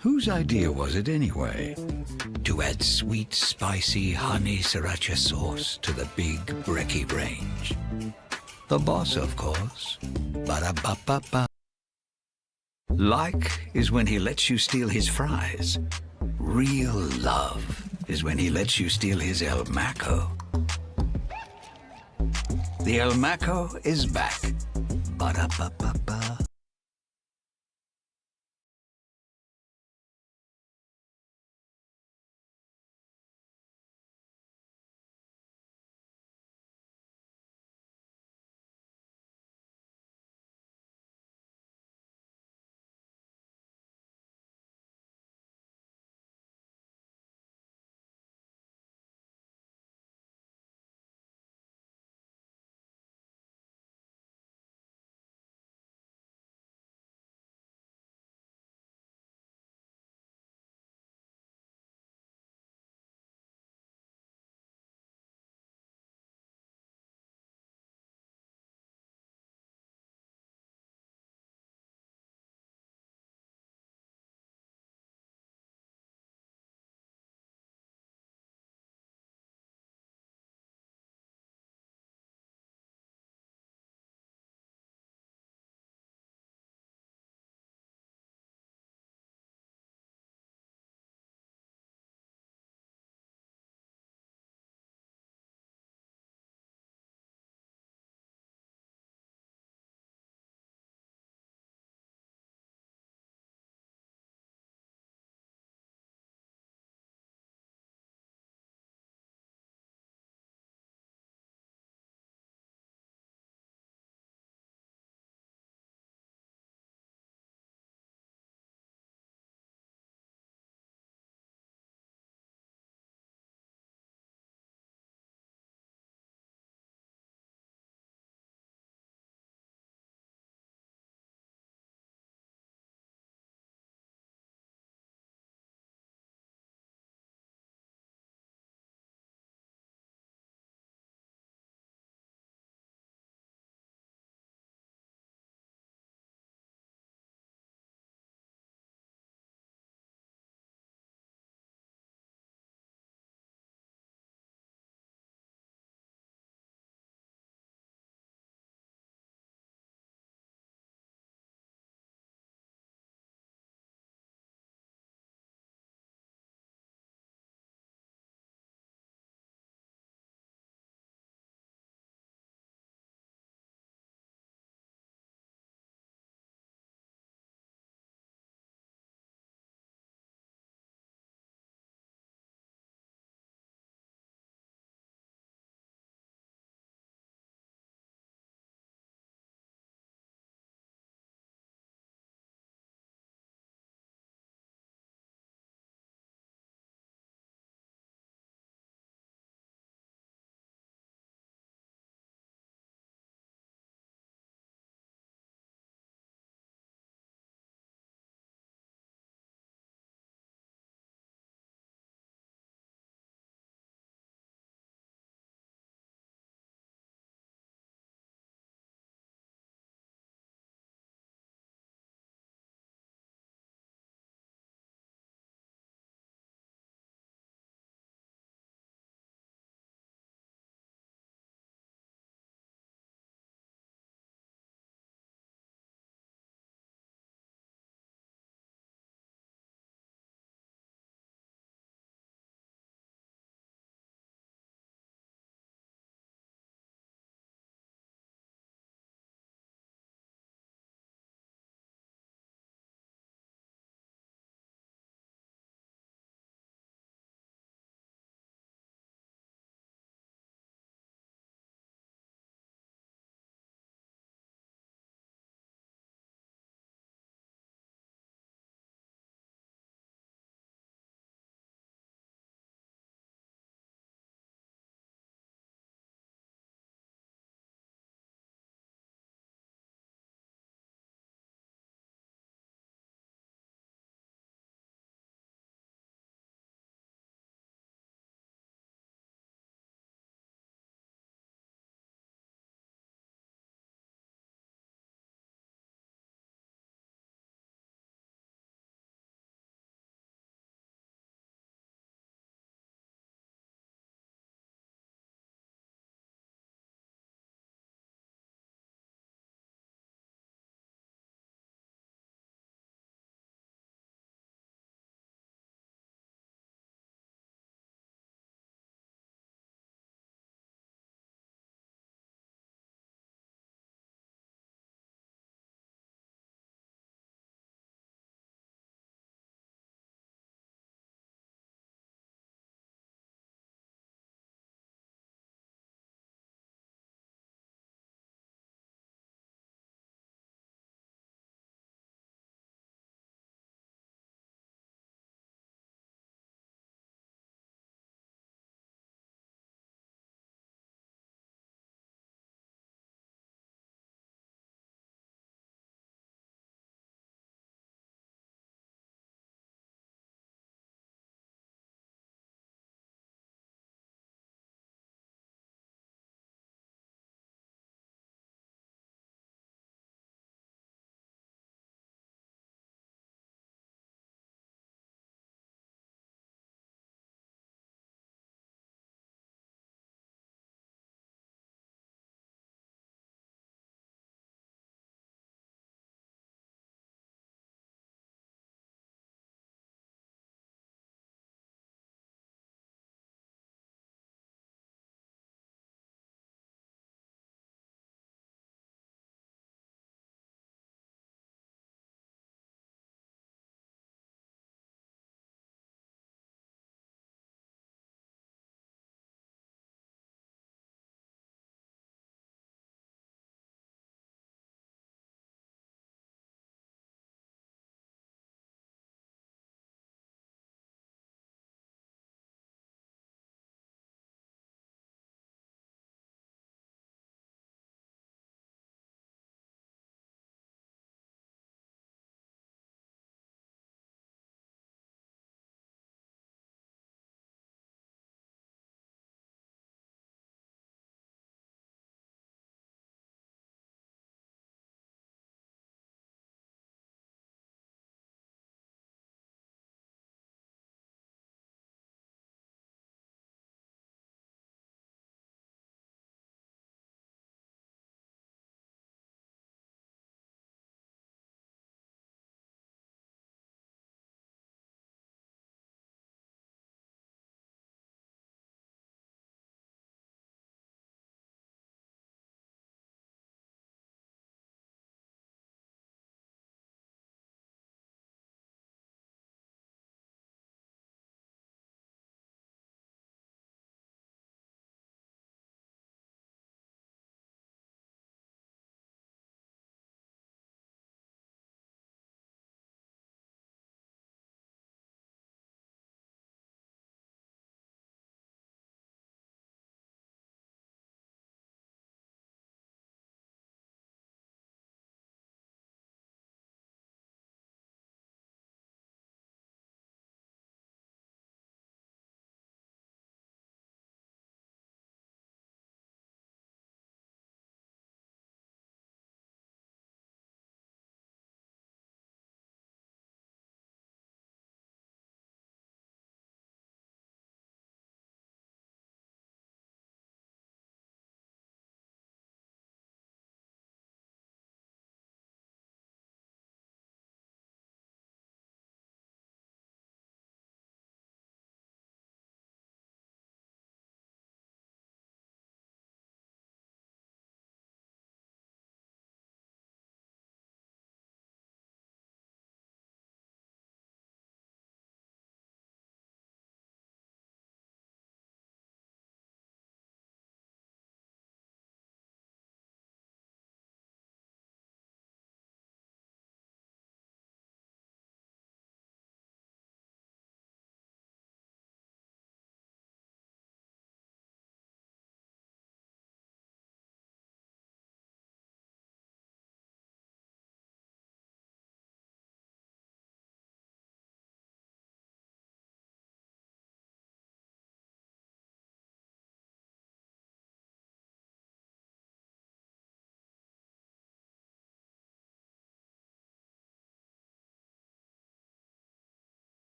Whose idea was it anyway? To add sweet, spicy honey sriracha sauce to the big brekkie range. The boss, of course. Ba-da-ba-ba-ba. Like is when he lets you steal his fries. Real love is when he lets you steal his El Maco. The El Maco is back. Ba-da-ba-ba-ba.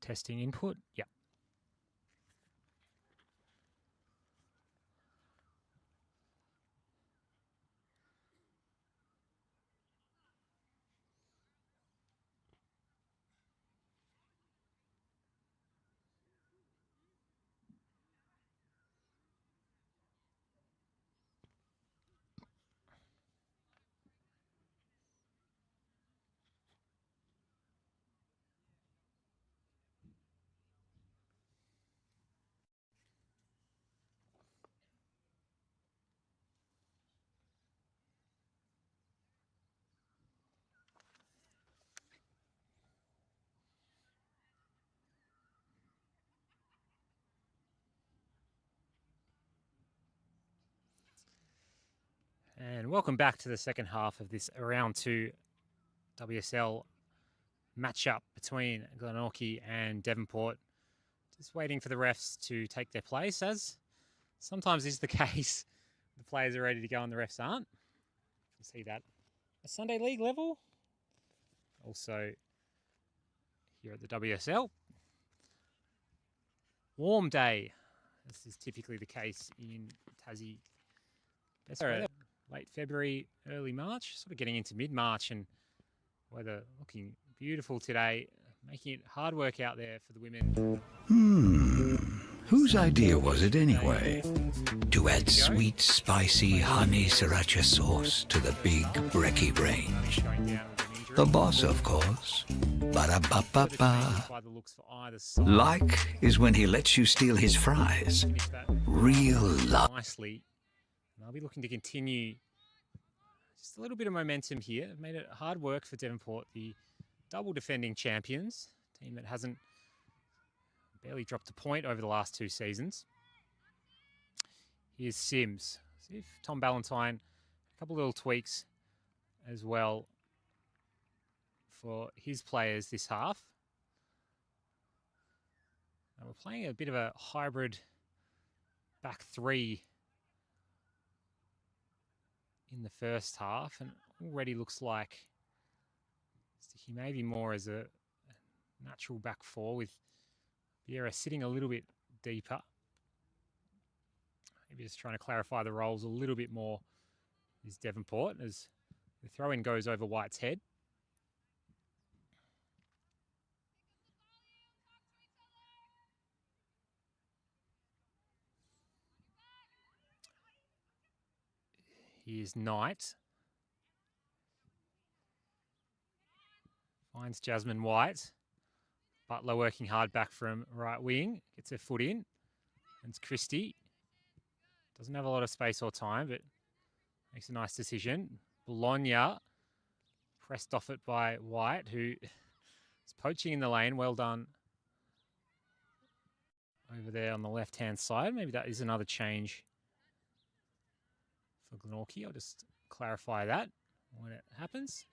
Testing input. Yep. And welcome back to the second half of this round 2 WSL matchup between Glenorchy and Devonport. Just waiting for the refs to take their place, as sometimes is the case. The players are ready to go and the refs aren't. You see that at Sunday League level. Also here at the WSL. Warm day. This is typically the case in Tassie. Best weather, late February, early March, sort of getting into mid-March, and weather looking beautiful today, making it hard work out there for the women. Whose idea was it anyway? To add sweet, spicy honey sriracha sauce to the big brekkie range. The boss, of course. Ba-da-ba-ba-ba. Like is when he lets you steal his fries. Real love. Nicely. And I'll be looking to continue just a little bit of momentum here. Made it hard work for Devonport, the double defending champions, team that hasn't barely dropped a point over the last 2 seasons. Here's Sims. See if Tom Ballantyne, a couple little tweaks as well for his players this half. Now we're playing a bit of a hybrid back 3 in the first half, and already looks like he may be more as a natural back 4 with Vieira sitting a little bit deeper. Maybe just trying to clarify the roles a little bit more is Devonport as the throw-in goes over White's head. Here's Knight. Finds Jasmine White. Butler working hard back from right wing. Gets her foot in. And it's Christie. Doesn't have a lot of space or time, but makes a nice decision. Bologna pressed off it by White, who is poaching in the lane. Well done over there on the left-hand side. Maybe that is another change for Glenorchy. I'll just clarify that when it happens.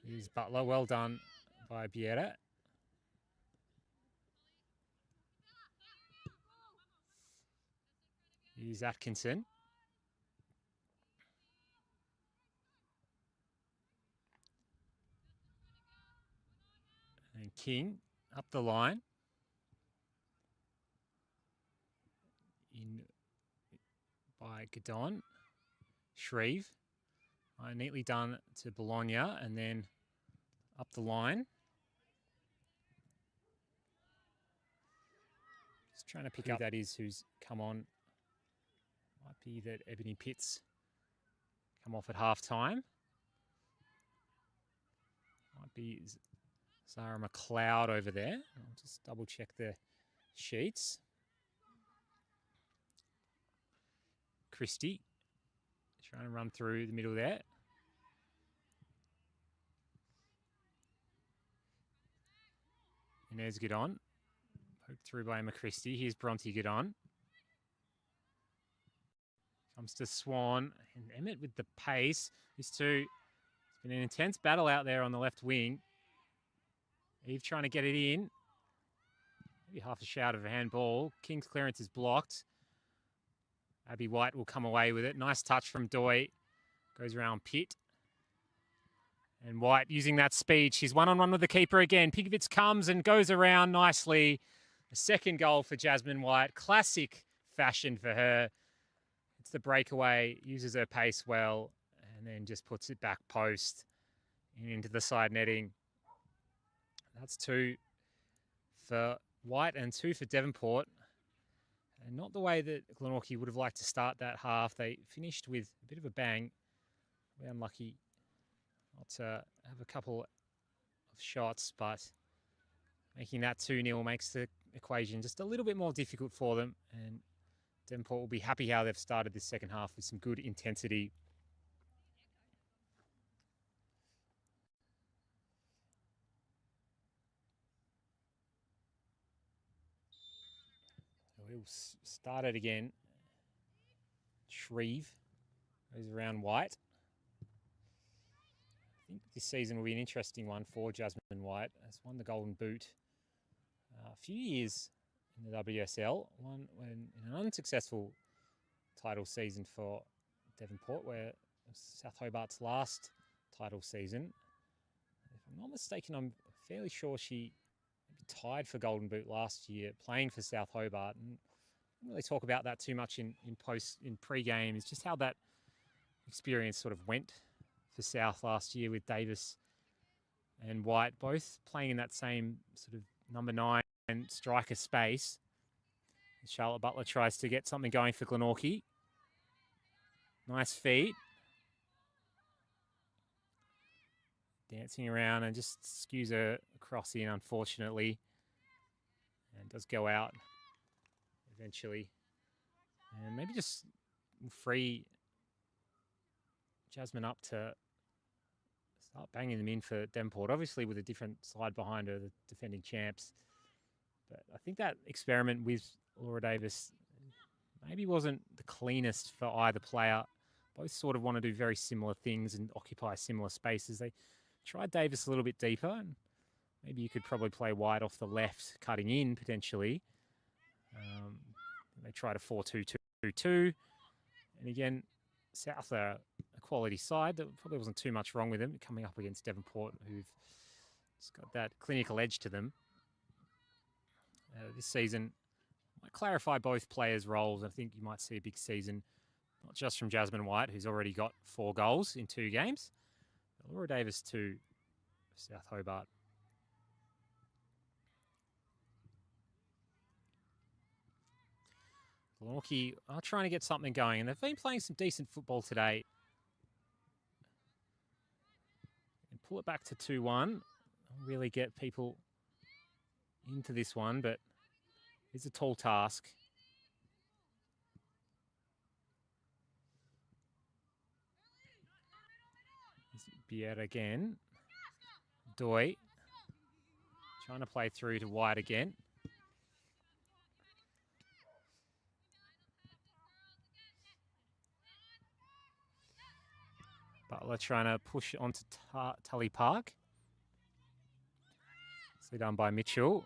Here's Butler. Well done by Vieira. Here's Atkinson. And King up the line. In by Gadon. Shreve. Neatly done to Bologna, and then up the line. Just trying to pick up that is who's come on. Might be that Ebony Pitts come off at half-time. Might be Zara McLeod over there. I'll just double-check the sheets. Christie trying to run through the middle there. And there's Gadon. Poked through by Emma Christie. Here's Bronte Gadon. Comes to Swan. And Emmett with the pace. These two, it's been an intense battle out there on the left wing. Eve trying to get it in. Maybe half a shout of a handball. King's clearance is blocked. Abby White will come away with it. Nice touch from Doy. Goes around Pitt. And White using that speed. She's one-on-one with the keeper again. Pikovitz comes and goes around nicely. A second goal for Jasmine White. Classic fashion for her. It's the breakaway, uses her pace well, and then just puts it back post and into the side netting. That's 2 for White and 2 for Devonport. And not the way that Glenorchy would have liked to start that half. They finished with a bit of a bang. We're unlucky not to have a couple of shots, but making that 2-0 makes the equation just a little bit more difficult for them. And Devonport will be happy how they've started this second half with some good intensity. We'll start it again. Shreve goes around White. I think this season will be an interesting one for Jasmine White. Has won the Golden Boot a few years in the WSL. Won when in an unsuccessful title season for Devonport, where South Hobart's last title season. If I'm not mistaken, I'm fairly sure she tied for Golden Boot last year, playing for South Hobart. And I don't really talk about that too much in pre-game. It's just how that experience sort of went for South last year with Davis and White, both playing in that same sort of number 9 striker space. And Charlotte Butler tries to get something going for Glenorchy. Nice feet. Dancing around and just skews her across in, unfortunately. And does go out eventually. And maybe just free Jasmine up to start banging them in for Devonport. Obviously with a different side behind her, the defending champs. But I think that experiment with Laura Davis maybe wasn't the cleanest for either player. Both sort of want to do very similar things and occupy similar spaces. They tried Davis a little bit deeper, and maybe you could probably play White off the left, cutting in potentially. They tried a 4-2-2-2. And again, South are a quality side. There probably wasn't too much wrong with them coming up against Devonport, who've just got that clinical edge to them. This season, might clarify both players' roles. I think you might see a big season, not just from Jasmine White, who's already got 4 goals in 2 games, but Laura Davis too, South Hobart. Glenorchy are trying to get something going, and they've been playing some decent football today. And pull it back to 2-1. Really get people into this one, but it's a tall task. Biet again. Doi trying to play through to White again. Butler trying to push onto Tully Park. So done by Mitchell.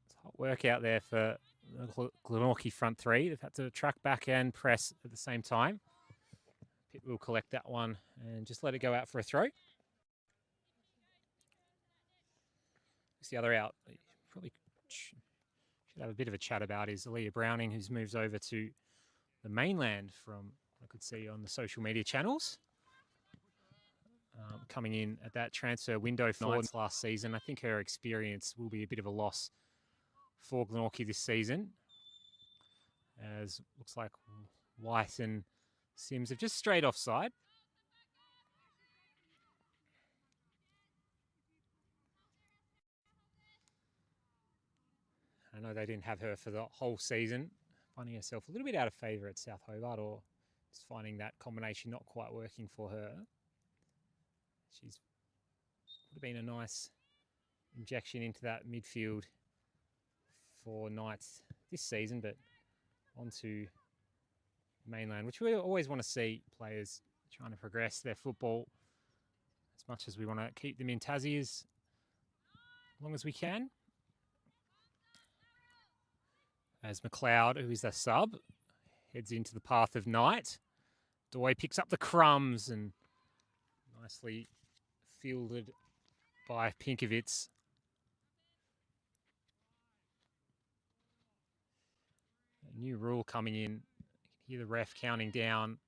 It's hot work out there for the Glenorchy front 3. They've had to track back and press at the same time. Pitt will collect that one and just let it go out for a throw. It's the other out. Probably should have a bit of a chat about is Aaliyah Browning, who's moved over to the mainland from I could see on the social media channels. Coming in at that transfer window for Knights last season. I think her experience will be a bit of a loss for Glenorchy this season. As looks like White and Sims have just strayed offside. I know they didn't have her for the whole season, finding herself a little bit out of favour at South Hobart, or just finding that combination not quite working for her. She's would have been a nice injection into that midfield for Knights this season, but onto mainland, which we always want to see players trying to progress their football as much as we want to keep them in Tassie as long as we can. As McLeod, who is the sub, heads into the path of Knight. Doi picks up the crumbs and Nicely fielded by Pinkovitz. A new rule coming in. You can hear the ref counting down,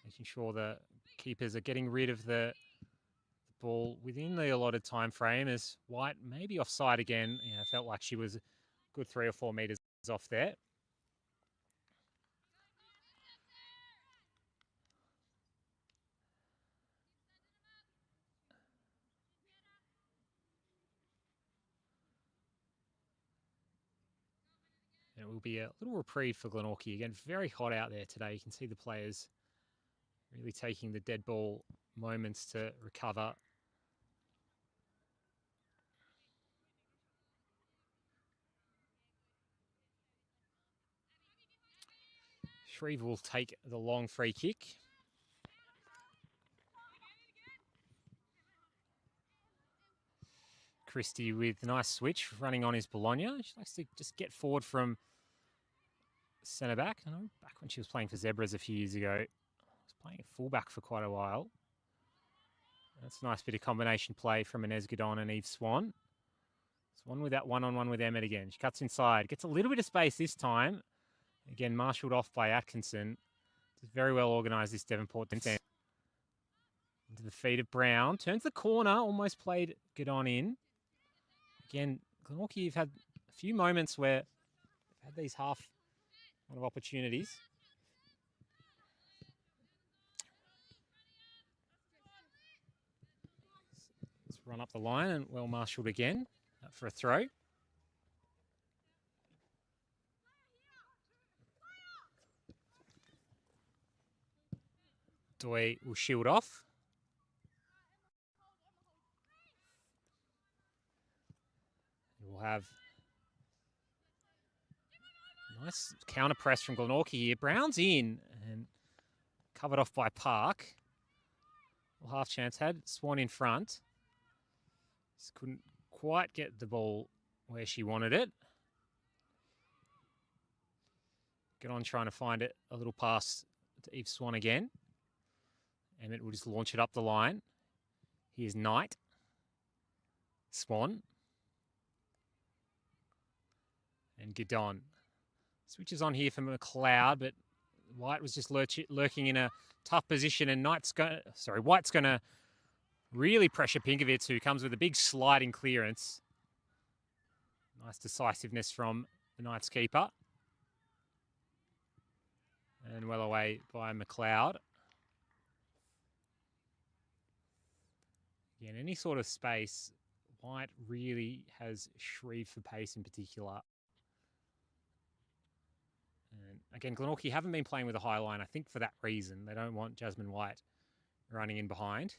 making sure the keepers are getting rid of the ball within the allotted time frame, as White may be offside again. Yeah, felt like she was a good 3 or 4 metres off there. And it will be a little reprieve for Glenorchy. Again, very hot out there today. You can see the players really taking the dead ball moments to recover. Shreve will take the long free kick. Christie with a nice switch, running on his Bologna. She likes to just get forward from centre back. I know back when she was playing for Zebras a few years ago, was playing a fullback for quite a while. That's a nice bit of combination play from Inez Guidon and Eve Swan. Swan with that one-on-one with Emmett again. She cuts inside, gets a little bit of space this time. Again, marshalled off by Atkinson. It's very well organised, this Devonport defence. Into the feet of Brown. Turns the corner, almost played Guidon in. Again, Glenorchy, you've had a few moments where they've had these half kind of opportunities. Let's run up the line and well marshalled again for a throw. Doi will shield off. We'll have a nice counter press from Glenorchy here. Brown's in and covered off by Park. Well, half chance had Swan in front. Just couldn't quite get the ball where she wanted it. Get on trying to find it. A little pass to Eve Swan again. Emmett will just launch it up the line. Here's Knight. Swan. And Guidon. Switches on here for McLeod, but White was just lurking in a tough position, and White's going to really pressure Pinkovitz, who comes with a big sliding clearance. Nice decisiveness from the Knights keeper. And well away by McLeod. Again, any sort of space, White really has Shreve for pace in particular. And again, Glenorchy haven't been playing with a high line, I think for that reason. They don't want Jasmine White running in behind.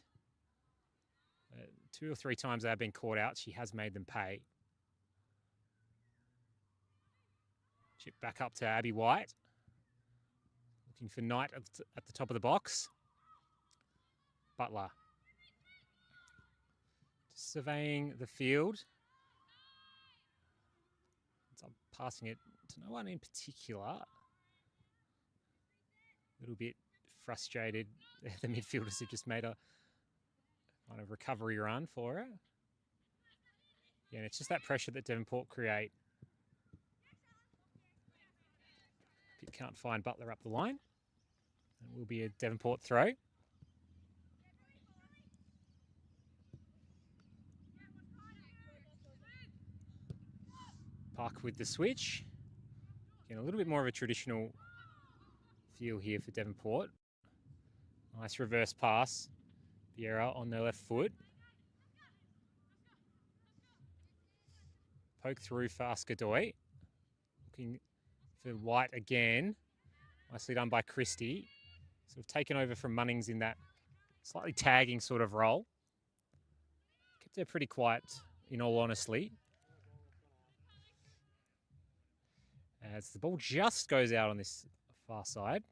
2 or 3 times they've been caught out, she has made them pay. Chip back up to Abby White. Looking for Knight at the top of the box. Butler. Just surveying the field. So I'm passing it to no one in particular. A little bit frustrated. The midfielders have just made a kind of recovery run for her. Yeah, and it's just that pressure that Devonport create. Can't find Butler up the line. It will be a Devonport throw. Park with the switch. Again, a little bit more of a traditional feel here for Devonport. Nice reverse pass. Vieira on their left foot. Poke through for Askadoy. Looking for White again. Nicely done by Christie. Sort of taken over from Munnings in that slightly tagging sort of role. Kept her pretty quiet, in all honesty. As the ball just goes out on this far side.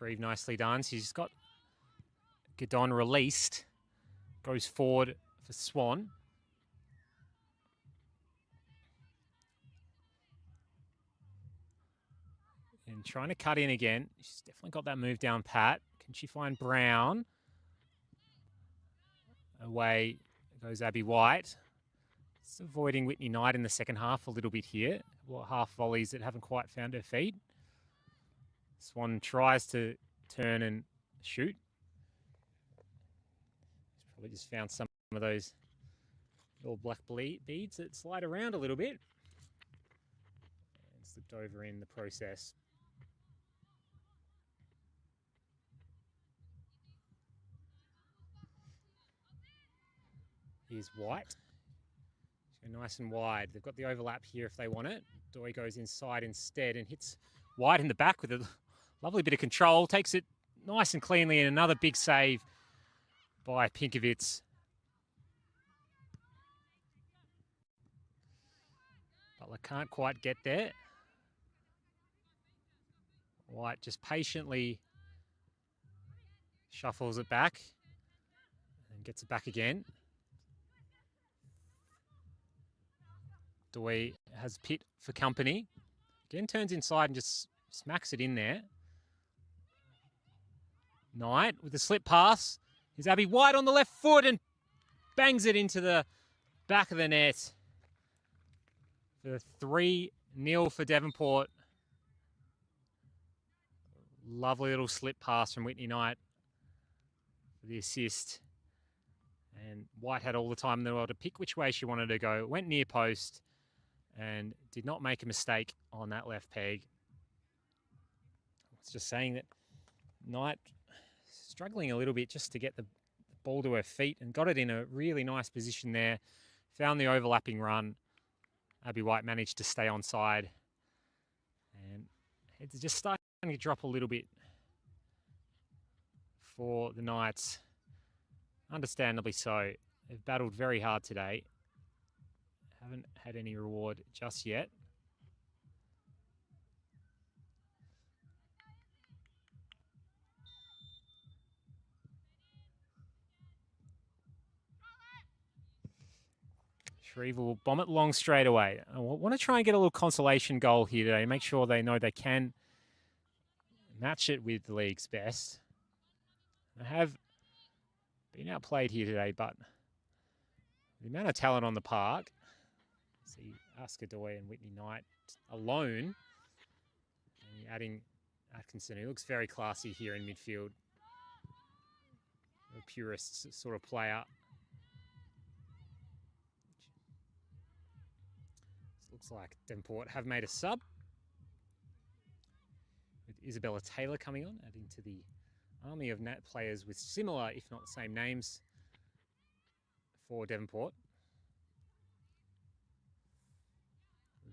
Shreve nicely done. She's got Gadon released. Goes forward for Swan. And trying to cut in again. She's definitely got that move down pat. Can she find Brown? Away goes Abby White. It's avoiding Whitney Knight in the second half a little bit here. Well, half volleys that haven't quite found her feet. Swan tries to turn and shoot. She's probably just found some of those little black beads that slide around a little bit. And slipped over in the process. Here's White. Go nice and wide. They've got the overlap here if they want it. Doi goes inside instead and hits White in the back with a lovely bit of control. Takes it nice and cleanly, and another big save by Pinkovitz. Butler can't quite get there. White just patiently shuffles it back and gets it back again. Doi has Pitt for company. Again, turns inside and just smacks it in there. Knight with a slip pass. Here's Abby White on the left foot and bangs it into the back of the net. For 3-0 for Devonport. Lovely little slip pass from Whitney Knight for the assist. And White had all the time in the world to pick which way she wanted to go. Went near post and did not make a mistake on that left peg. I was just saying that Knight struggling a little bit just to get the ball to her feet, and got it in a really nice position there. Found the overlapping run. Abby White managed to stay onside. And it's just starting to drop a little bit for the Knights. Understandably so. They've battled very hard today. Haven't had any reward just yet. Shreve will bomb it long straight away. I want to try and get a little consolation goal here today. Make sure they know they can match it with the league's best. They have been outplayed here today, but the amount of talent on the park. See Aska Doi and Whitney Knight alone. And you're adding Atkinson, who looks very classy here in midfield. A purist sort of player. Looks like Devonport have made a sub. With Isabella Taylor coming on, adding to the army of Nat players with similar, if not the same names for Devonport.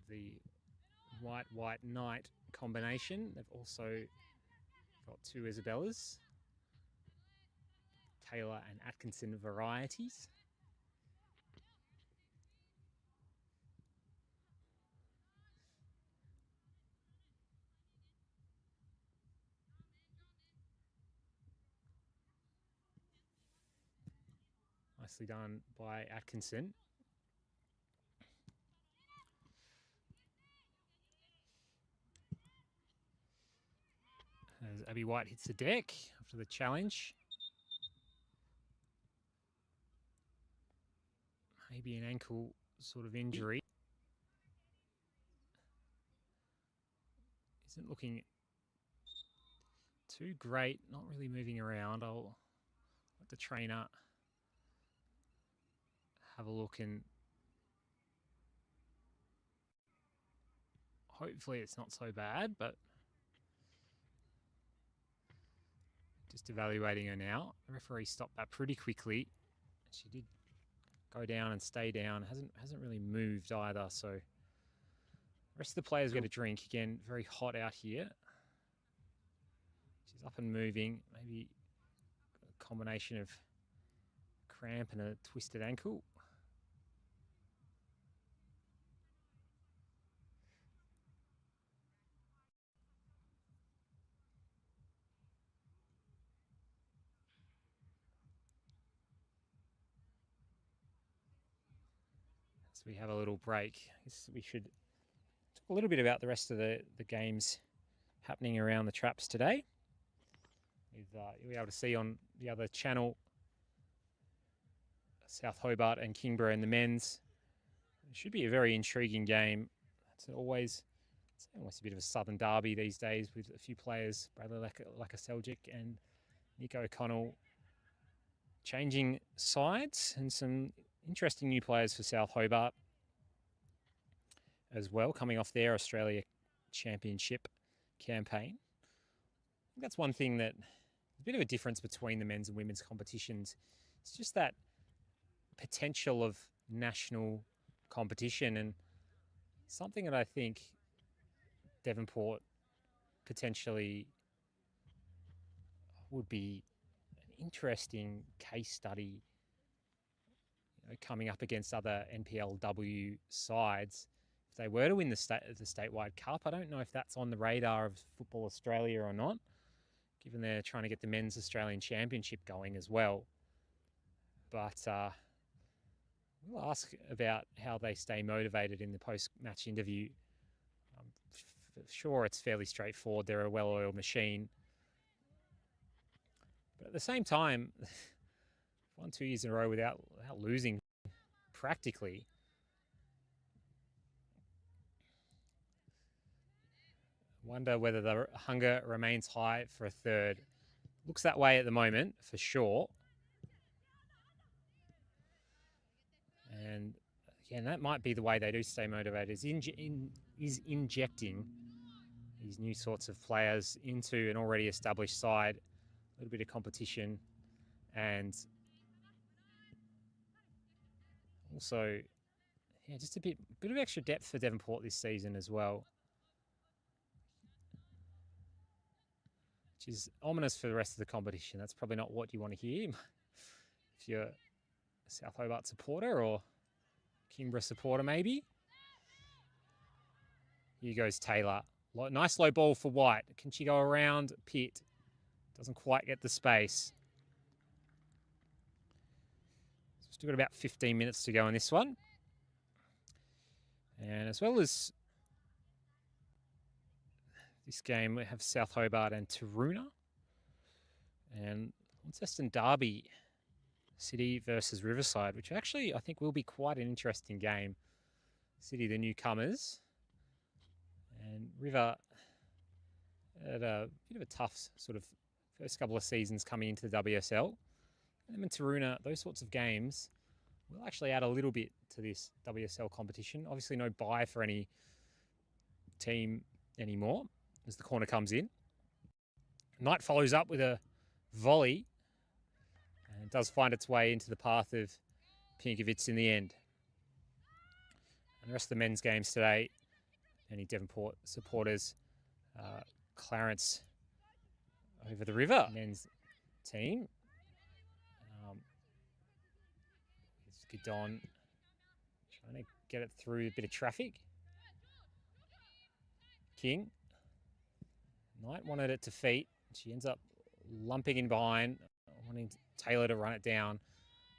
The White Knight combination. They've also got two Isabellas. Taylor and Atkinson varieties. Nicely done by Atkinson. As Abby White hits the deck after the challenge. Maybe an ankle sort of injury. Isn't looking too great, not really moving around. I'll let the trainer have a look, and hopefully it's not so bad, but just evaluating her now. The referee stopped that pretty quickly. She did go down and stay down. Hasn't really moved either, so the rest of the players get a drink. Again, very hot out here. She's up and moving. Maybe a combination of cramp and a twisted ankle. we have a little break. We should talk a little bit about the rest of the games happening around the traps today. You'll be able to see on the other channel, South Hobart and Kingborough in the men's. It should be a very intriguing game. It's almost a bit of a southern derby these days with a few players, Bradley Lakaseljic and Nick O'Connell, changing sides, and some interesting new players for South Hobart as well, coming off their Australia Championship campaign. I think that's one thing that a bit of a difference between the men's and women's competitions. It's just that potential of national competition, and something that I think Devonport potentially would be an interesting case study, coming up against other NPLW sides. If they were to win the statewide cup, I don't know if that's on the radar of Football Australia or not, given they're trying to get the men's Australian Championship going as well. But we'll ask about how they stay motivated in the post-match interview. I'm sure it's fairly straightforward. They're a well-oiled machine. But at the same time, won 2 years in a row without losing practically. Wonder whether the hunger remains high for a third. Looks that way at the moment, for sure. And again, that might be the way they do stay motivated, is injecting these new sorts of players into an already established side, a little bit of competition, and also, just a bit of extra depth for Devonport this season as well, which is ominous for the rest of the competition. That's probably not what you want to hear if you're a South Hobart supporter or Kingborough supporter maybe. Here goes Taylor. Nice low ball for White. Can she go around Pitt? Doesn't quite get the space. Still got about 15 minutes to go in this one. And as well as this game, we have South Hobart and Taroona. And Launceston Derby City versus Riverside, which actually I think will be quite an interesting game. City, the newcomers. And River had a bit of a tough sort of first couple of seasons coming into the WSL. And then Taroona, those sorts of games will actually add a little bit to this WSL competition. Obviously no bye for any team anymore as the corner comes in. Knight follows up with a volley, and it does find its way into the path of Pinkovitz in the end. And the rest of the men's games today, any Devonport supporters, Clarence over the river. Men's team. It's Gidon trying to get it through a bit of traffic. King. Knight wanted it to feet. She ends up lumping in behind, wanting Taylor to run it down.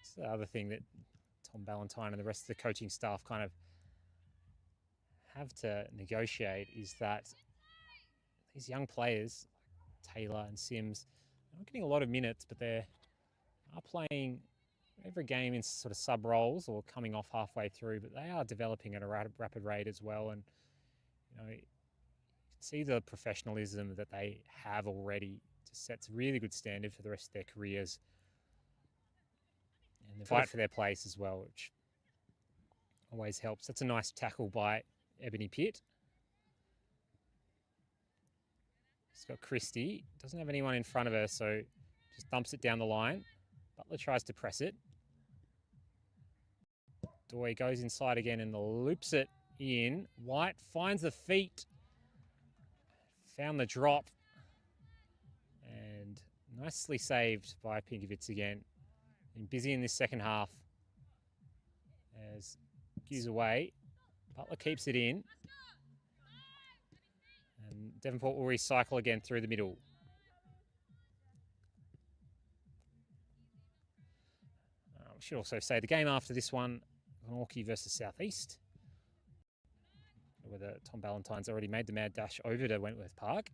It's the other thing that Tom Ballantyne and the rest of the coaching staff kind of have to negotiate, is that these young players, Taylor and Sims, they're not getting a lot of minutes, but they are playing every game in sort of sub roles or coming off halfway through, but they are developing at a rapid rate as well. And you can see the professionalism that they have already. Just sets a really good standard for the rest of their careers, and they fight for their place as well, which always helps. That's a nice tackle by Ebony Pitt. She's got Christie, doesn't have anyone in front of her, so just dumps it down the line. Butler tries to press it. Doy goes inside again and loops it in. White finds the feet. Found the drop. And nicely saved by Pinkovitz again. Been busy in this second half. As gives away. Butler keeps it in. And Devonport will recycle again through the middle. We should also say the game after this one Glenorchy versus Southeast. Whether Tom Ballantyne's already made the mad dash over to Wentworth Park.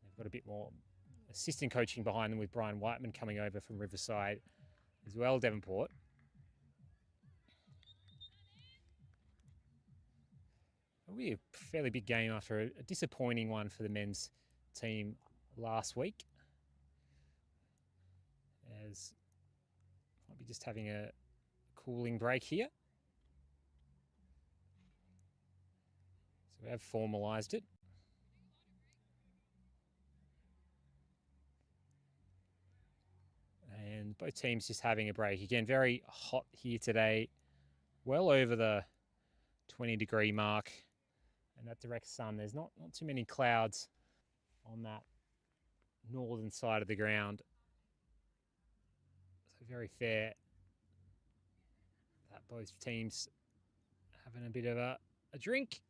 They've got a bit more assistant coaching behind them with Brian Whiteman coming over from Riverside as well, Devonport. It'll be a fairly big game after a disappointing one for the men's team last week. As might be just having a cooling break here. So we have formalised it. And both teams just having a break. Again, very hot here today. Well over the 20-degree mark. And that direct sun. There's not too many clouds on that northern side of the ground. So very fair that both teams having a bit of a drink.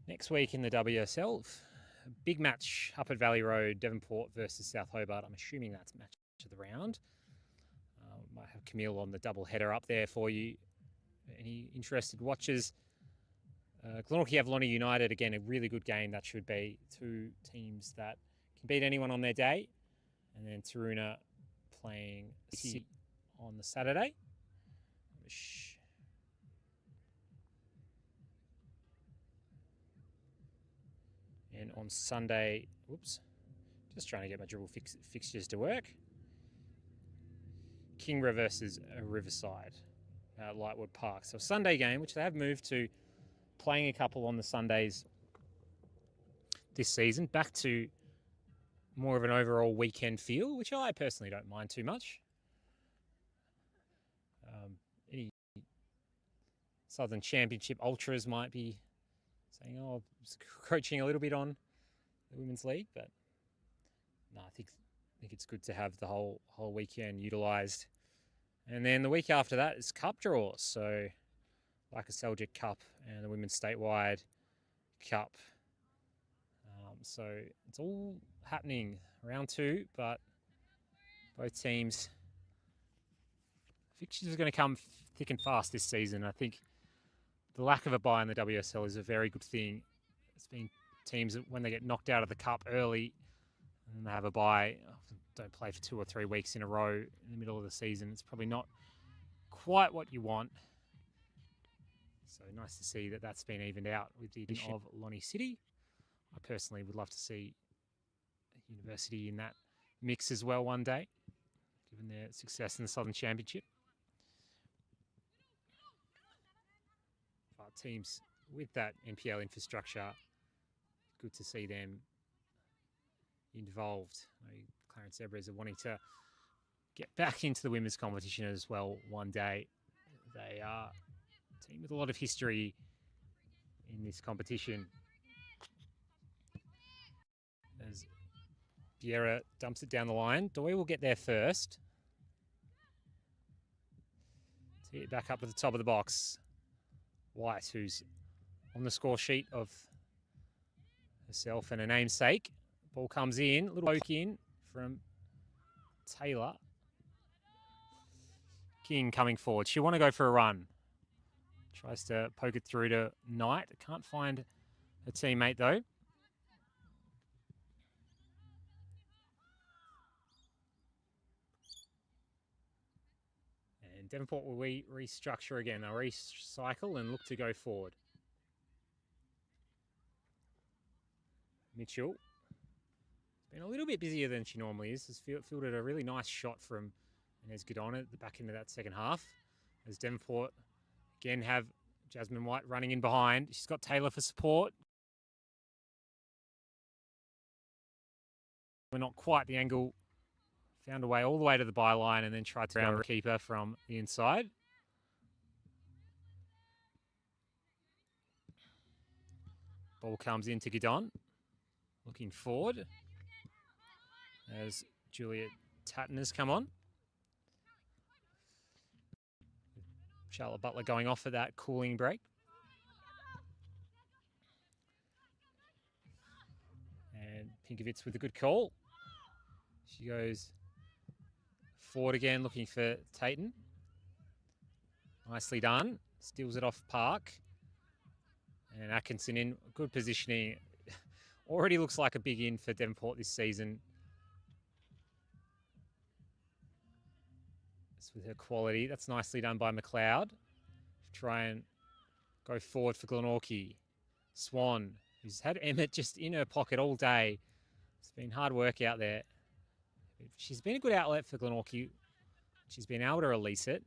Next week in the WSL, a big match up at Valley Road, Devonport versus South Hobart. I'm assuming that's match of the round. Might have Camille on the double header up there for you. Any interested watchers? Glenorchy Avalon United, again, a really good game. That should be two teams that can beat anyone on their day. And then Taruna playing City on the Saturday. And on Sunday, whoops, just trying to get my dribble fixtures to work. Kingborough versus Riverside at Lightwood Park. So a Sunday game, which they have moved to playing a couple on the Sundays this season, back to more of an overall weekend feel, which I personally don't mind too much. Any Southern Championship ultras might be saying, oh, it's coaching a little bit on the Women's League, but no, I think it's good to have the whole weekend utilised. And then the week after that is cup draws, so like a Seljuk Cup and the Women's Statewide Cup. So it's all happening round 2, but both teams' fixtures are going to come thick and fast this season. I think the lack of a bye in the WSL is a very good thing. It's been teams that when they get knocked out of the cup early and they have a bye, don't play for 2 or 3 weeks in a row in the middle of the season. It's probably not quite what you want. So nice to see that that's been evened out with the addition of Lonnie City. I personally would love to see a university in that mix as well one day, given their success in the Southern Championship. But teams with that NPL infrastructure, good to see them involved. Clarence Zebras are wanting to get back into the women's competition as well one day. They are a team with a lot of history in this competition. As Biera dumps it down the line, Doy will get there first. Tee it back up at the top of the box. White, who's on the score sheet of herself and her namesake. Ball comes in, little poke in from Taylor. King coming forward. She'll want to go for a run. Tries to poke it through to Knight. Can't find her teammate though. And Devonport will restructure again. They'll recycle and look to go forward. Mitchell. Been a little bit busier than she normally is. Has fielded a really nice shot from Inez Godon at the back end of that second half. As Devonport again have Jasmine White running in behind. She's got Taylor for support. We're not quite the angle. Found a way all the way to the byline and then tried to round the keeper from the inside. Ball comes into Godon. Looking forward as Juliet Tatton has come on. Charlotte Butler going off for that cooling break. And Pinkovitz with a good call. She goes forward again, looking for Tayton. Nicely done. Steals it off Park. And Atkinson in good positioning. Already looks like a big in for Devonport this season. It's with her quality. That's nicely done by McLeod. Try and go forward for Glenorchy. Swan, who's had Emmett just in her pocket all day. It's been hard work out there. She's been a good outlet for Glenorchy. She's been able to release it.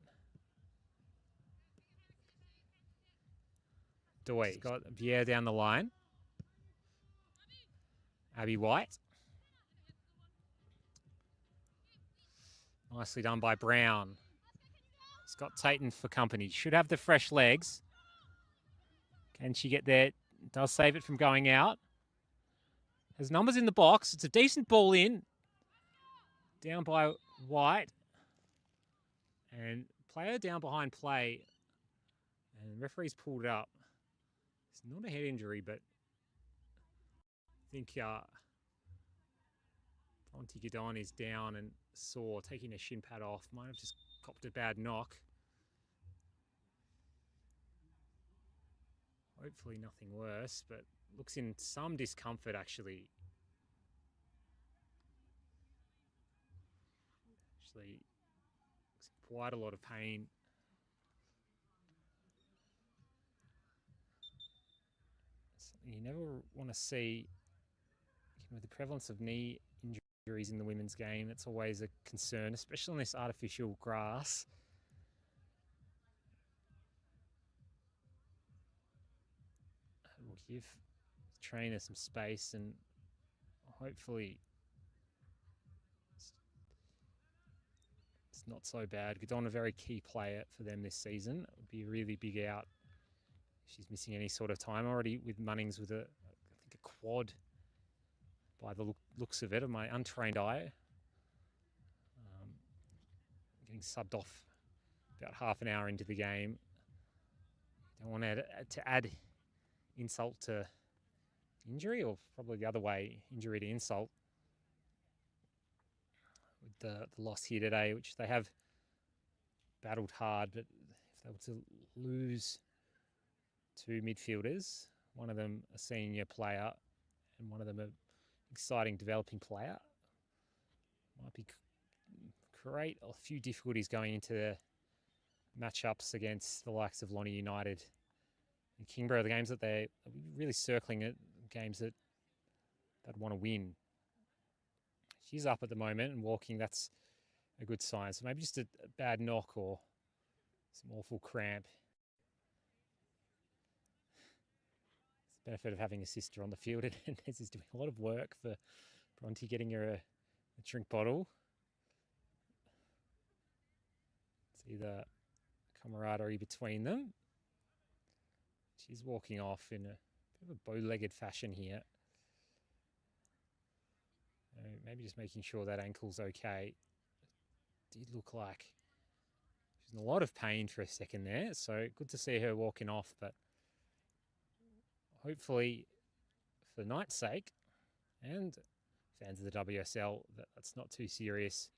Doi got Pierre down the line. Abby White. Nicely done by Brown. He's got Tayton for company. Should have the fresh legs. Can she get there? Does save it from going out. Has numbers in the box. It's a decent ball in. Down by White. And player down behind play. And the referee's pulled it up. It's not a head injury, but I think Bronte Gadon is down and sore, taking a shin pad off. Might have just copped a bad knock. Hopefully nothing worse, but looks in some discomfort actually. Actually, looks in quite a lot of pain. Something you never want to see with the prevalence of knee injuries in the women's game. It's always a concern, especially on this artificial grass. We'll give the trainer some space and hopefully it's not so bad. Gadon, a very key player for them this season. It would be a really big out if she's missing any sort of time. Already with Munnings with I think a quad by the looks of it, of my untrained eye. Getting subbed off about half an hour into the game. Don't want to add insult to injury, or probably the other way, injury to insult. With the loss here today, which they have battled hard, but if they were to lose two midfielders, one of them a senior player and one of them a exciting developing player, might be create a few difficulties going into the matchups against the likes of Lonnie United and Kingborough, the games that they're really circling it, games that they'd want to win. She's up at the moment and walking. That's a good sign. So maybe just a bad knock or some awful cramp. It's the benefit of having a sister on the field, and Nez is doing a lot of work for Bronte, getting her a drink bottle. See the camaraderie between them. She's walking off in a bit of a bow-legged fashion here. Maybe just making sure that ankle's okay. It did look like she's in a lot of pain for a second there. So good to see her walking off, but hopefully for Knight's sake and fans of the WSL, that's not too serious.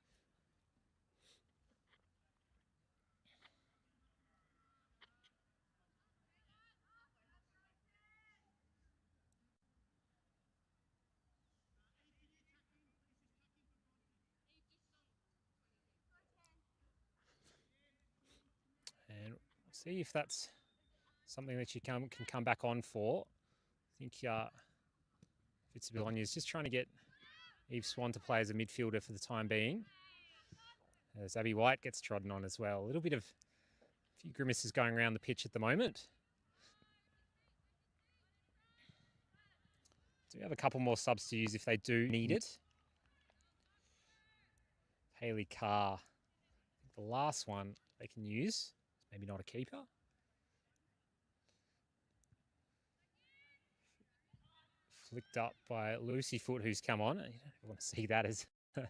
And see if that's something that you can come back on for. I think Fitzbillon is just trying to get Eve Swan to play as a midfielder for the time being. As Abby White gets trodden on as well. A few grimaces going around the pitch at the moment. Do we have a couple more subs to use if they do need it? Hayley Carr, the last one they can use. Maybe not a keeper. Flicked up by Lucy Foot, who's come on. I want to see that as an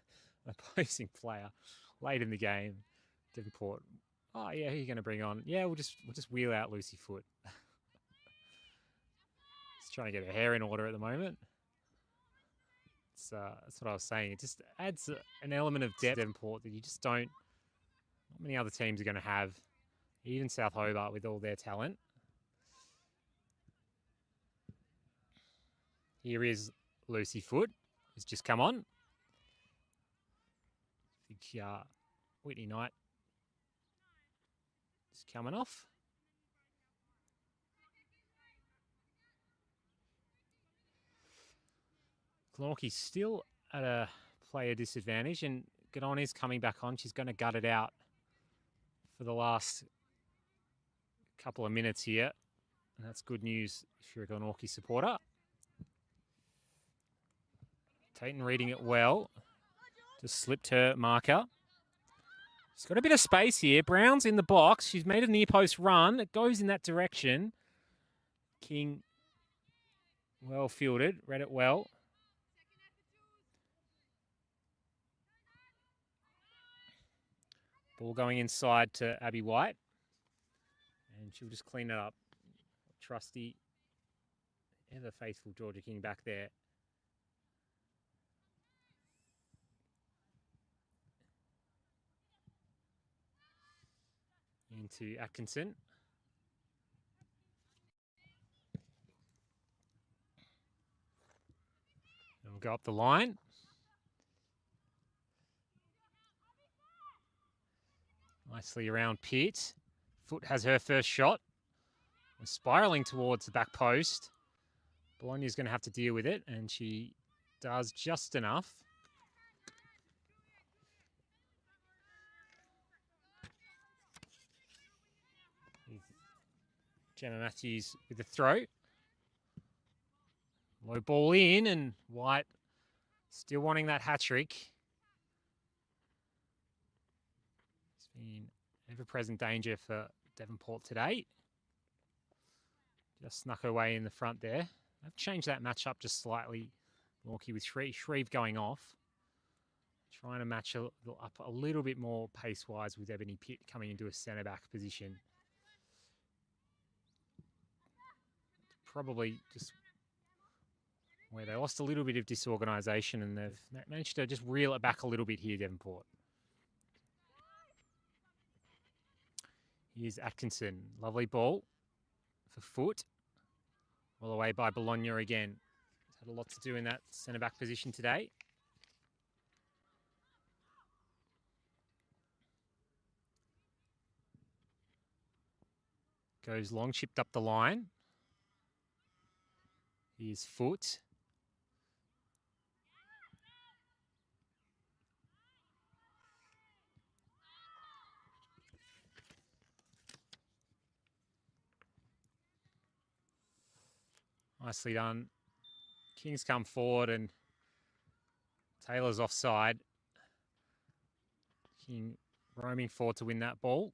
opposing player late in the game. Devonport Oh yeah, who are you going to bring on? Yeah, we'll just wheel out Lucy Foot. Just trying to get her hair in order at the moment. That's what I was saying. It just adds an element of depth to Devonport that you just don't. Not many other teams are going to have. Even South Hobart with all their talent. Here is Lucy Foot. It's just come on. I think Whitney Knight is coming off. Glenorchy still at a player disadvantage, and Gadon is coming back on. She's going to gut it out for the last couple of minutes here. And that's good news if you're a Glenorchy supporter. Tayton reading it well. Just slipped her marker. She's got a bit of space here. Brown's in the box. She's made a near post run. It goes in that direction. King, well fielded. Read it well. Ball going inside to Abby White. And she'll just clean it up. Trusty, ever faithful Georgia King back there. Into Atkinson. And we'll go up the line. Nicely around Pitt. Foot has her first shot. We're spiraling towards the back post. Bologna's going to have to deal with it, and she does just enough. Gemma Matthews with the throw. Low ball in, and White still wanting that hat-trick. It's been ever-present danger for Devonport today. Just snuck her way in the front there. I've changed that match-up just slightly. Glenorchy with Shreve going off. Trying to match up a little bit more pace-wise with Ebony Pitt coming into a centre-back position. Probably just where they lost a little bit of disorganisation, and they've managed to just reel it back a little bit here, Devonport. Here's Atkinson. Lovely ball for Foot. All the way by Bologna again. He's had a lot to do in that centre-back position today. Goes long, chipped up the line. Here's Foot. Nicely done. King's come forward and Taylor's offside. King roaming forward to win that ball.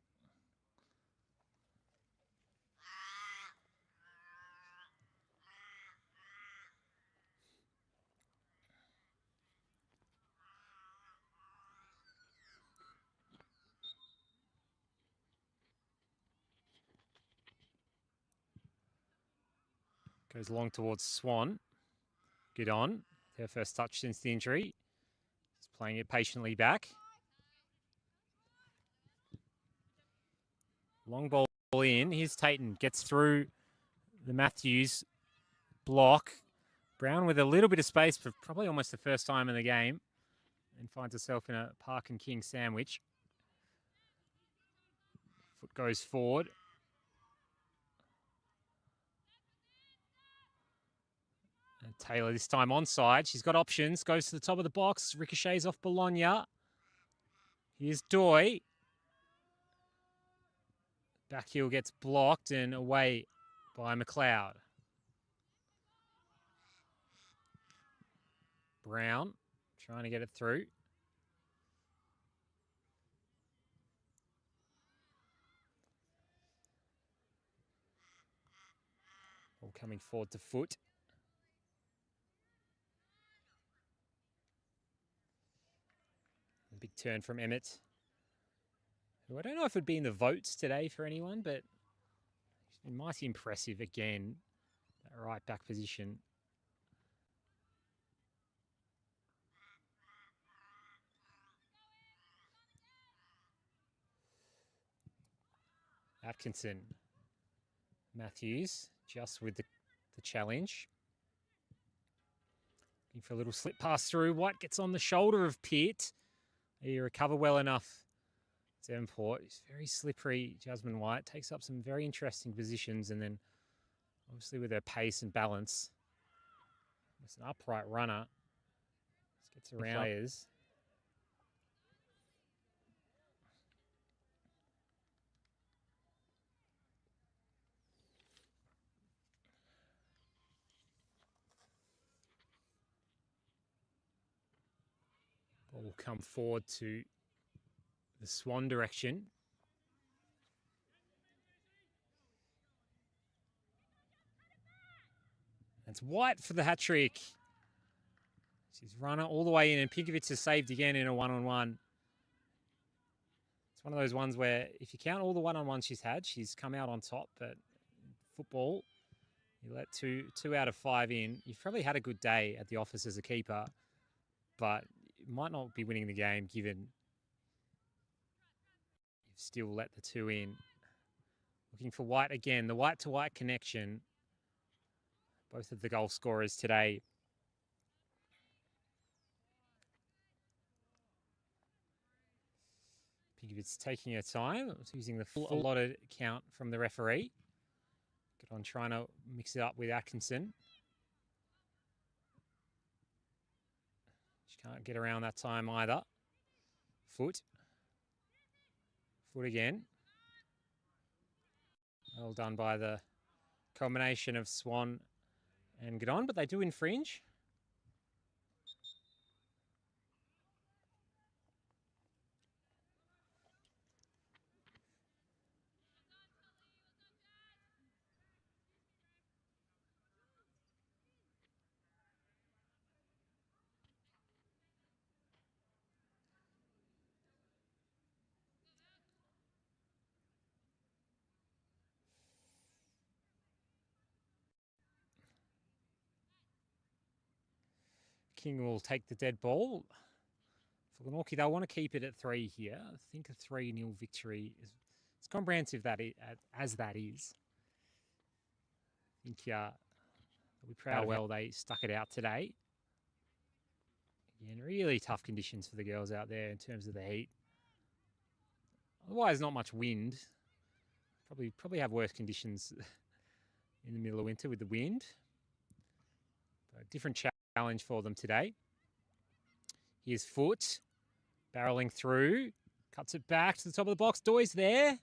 Goes long towards Swan. Good on. Her first touch since the injury. Just playing it patiently back. Long ball in. Here's Tayton. Gets through the Matthews block. Brown with a little bit of space for probably almost the first time in the game. And finds herself in a Park and King sandwich. Foot goes forward. And Taylor this time onside. She's got options. Goes to the top of the box. Ricochets off Bologna. Here's Doy. Back heel gets blocked and away by McLeod. Brown trying to get it through. Ball coming forward to Foot. A big turn from Emmett, who I don't know if would be in the votes today for anyone, but he's been mighty impressive again, that right back position. Atkinson. Matthews just with the challenge. Looking for a little slip pass through. White gets on the shoulder of Pitt. He recover well enough. Devonport is very slippery. Jasmine White takes up some very interesting positions, and then obviously with her pace and balance, it's an upright runner. Just gets around players. Ball will come forward to the Swan direction. It's White for the hat-trick. She's run it all the way in, and Pinkovich has saved again in a one-on-one. It's one of those ones where if you count all the one-on-ones she's had, she's come out on top. But in football, you let two out of 5 in. You've probably had a good day at the office as a keeper, but you might not be winning the game given you've still let the 2 in. Looking for White again, the white-to-white connection. Both of the goal scorers today. Pinkovich's taking her time, using the full allotted count from the referee. Get on trying to mix it up with Atkinson. She can't get around that time either. Foot again. Well done by the combination of Swan and get on, but they do infringe. King will take the dead ball. For Glenorchy, they'll want to keep it at 3 here. I think a 3-0 victory is as comprehensive as that is. I think they'll be proud of how well they stuck it out today. Again, really tough conditions for the girls out there in terms of the heat. Otherwise, not much wind. Probably have worse conditions in the middle of winter with the wind. But a different challenge for them today. Here's Foot, barreling through, cuts it back to the top of the box. Doy's there.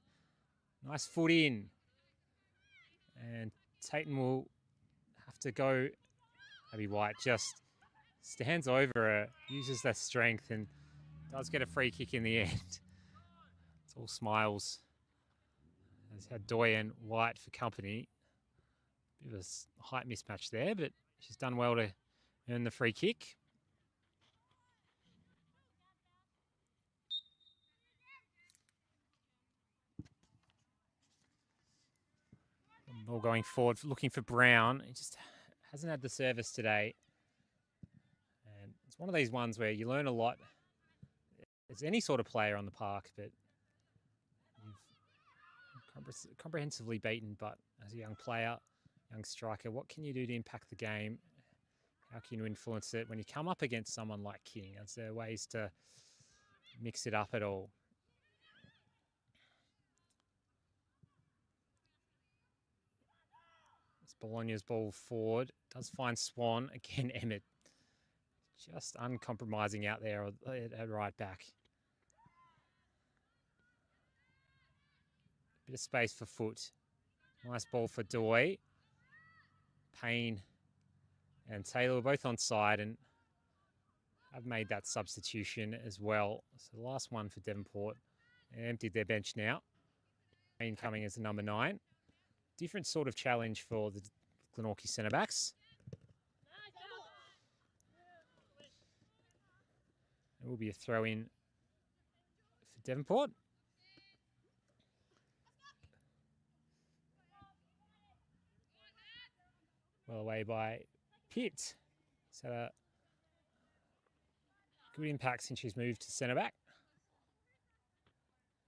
Nice foot in. And Tayton will have to go. Abby White just stands over her, uses that strength, and does get a free kick in the end. It's all smiles. Has had Doy and White for company. Bit of a height mismatch there, but she's done well to earn the free kick. Ball going forward, looking for Brown. He just hasn't had the service today. And it's one of these ones where you learn a lot as any sort of player on the park, but you've comprehensively beaten. But as a young player, young striker, what can you do to impact the game? How can you influence it when you come up against someone like King? Is there ways to mix it up at all? It's Bologna's ball forward. Does find Swan. Again, Emmett just uncompromising out there at right back. Bit of space for Foot. Nice ball for Doy. Payne and Taylor were both on side and have made that substitution as well. So the last one for Devonport. They emptied their bench now. Payne coming as the number 9. Different sort of challenge for the Glenorchy centre-backs. It will be a throw-in for Devonport. Well away by Pitt. So a good impact since she's moved to centre back.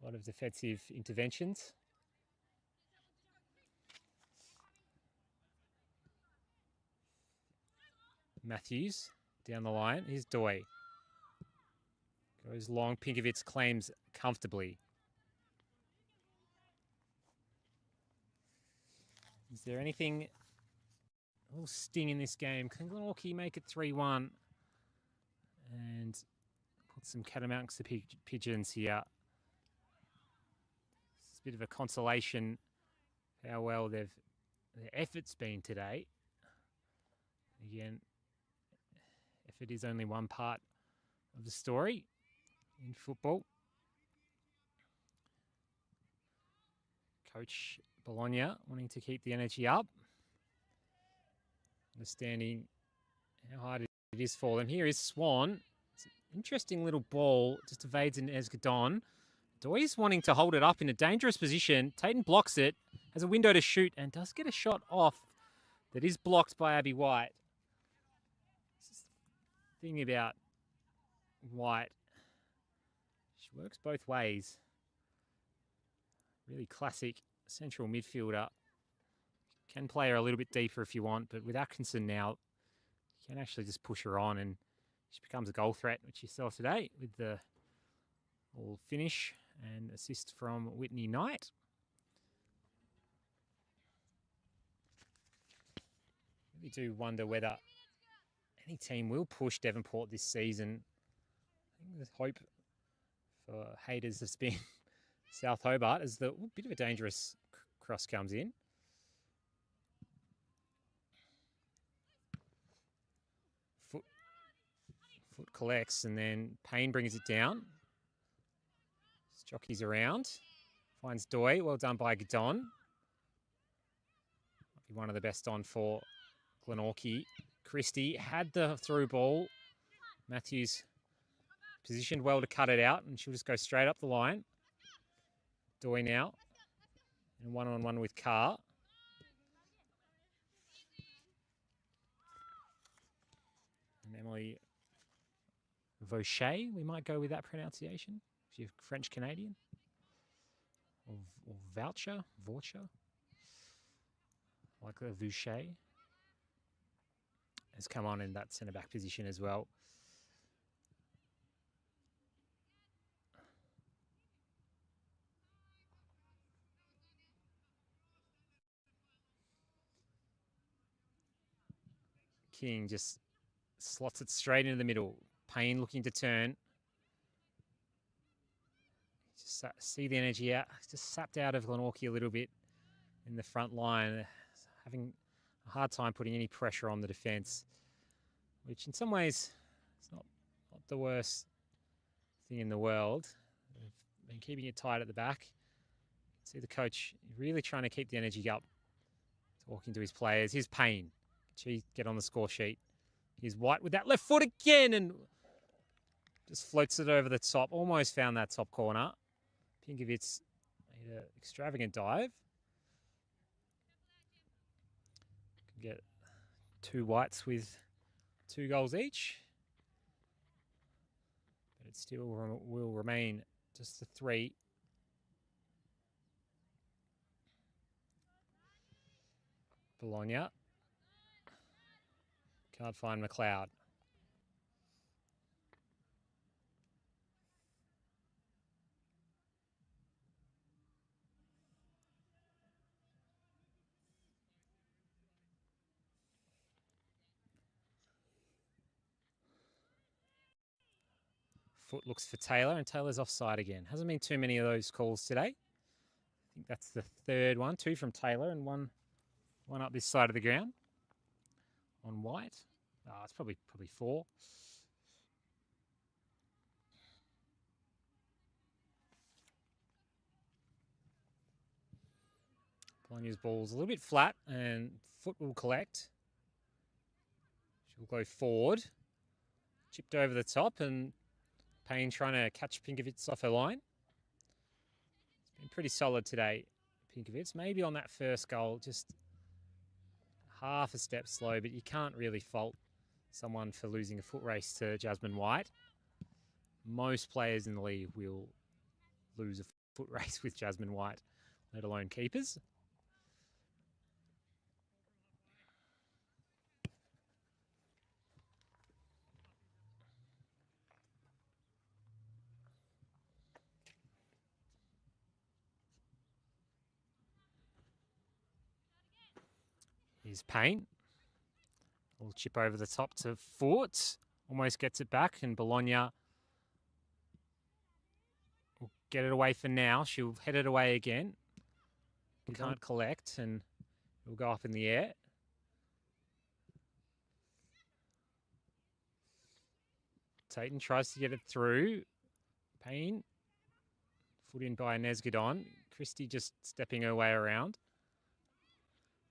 A lot of defensive interventions. Matthews down the line. Here's Doy. Goes long. Pinkovitz claims comfortably. Is there anything, a little sting in this game? Can Glenorchy make it 3-1 and put some catamounts to pigeons here? It's a bit of a consolation how well their effort's been today. Again, effort is only one part of the story in football. Coach Bologna wanting to keep the energy up. Understanding how hard it is for them. Here is Swan. It's an interesting little ball. Just evades in Esgadon. Doy's wanting to hold it up in a dangerous position. Tayton blocks it. Has a window to shoot and does get a shot off that is blocked by Abby White. This is the thing about White. She works both ways. Really classic central midfielder. Can play her a little bit deeper if you want, but with Atkinson now, you can actually just push her on and she becomes a goal threat, which you saw today with the all finish and assist from Whitney Knight. Really do wonder whether any team will push Devonport this season. I think the hope for haters has been South Hobart as the bit of a dangerous cross comes in. Foot collects and then Payne brings it down. Jockeys around. Finds Doy. Well done by Gadon. Might be one of the best on for Glenorchy. Christie had the through ball. Matthews positioned well to cut it out and she'll just go straight up the line. Doy now. And one-on-one with Carr. And Emily Vaucher, we might go with that pronunciation. If you're French-Canadian. Or Voucher. Like the Vaucher. Has come on in that centre-back position as well. King just slots it straight into the middle. Payne looking to turn. Just see the energy out. Just sapped out of Glenorchy a little bit in the front line. Having a hard time putting any pressure on the defence, which in some ways it's not the worst thing in the world. They've been keeping it tight at the back. See the coach really trying to keep the energy up, talking to his players. Here's Payne. She get on the score sheet. Here's White with that left foot again and just floats it over the top. Almost found that top corner. Pinkovitz made an extravagant dive. Can get two Whites with 2 goals each. But it still will remain just the 3. Bologna. Can't find McLeod. Foot looks for Taylor and Taylor's offside again. Hasn't been too many of those calls today. I think that's the 3rd one. 2 from Taylor and one up this side of the ground on White. It's probably 4. Bologna's ball's a little bit flat and Foot will collect. She'll go forward. Chipped over the top and Payne trying to catch Pinkovitz off her line. It's been pretty solid today, Pinkovitz. Maybe on that first goal, just half a step slow, but you can't really fault someone for losing a foot race to Jasmine White. Most players in the league will lose a foot race with Jasmine White, let alone keepers. Here's Payne. A little chip over the top to Fort. Almost gets it back, and Bologna will get it away for now. She'll head it away again. Can't collect, and it'll go up in the air. Tayton tries to get it through. Payne. Foot in by Nesgadon. Christie just stepping her way around.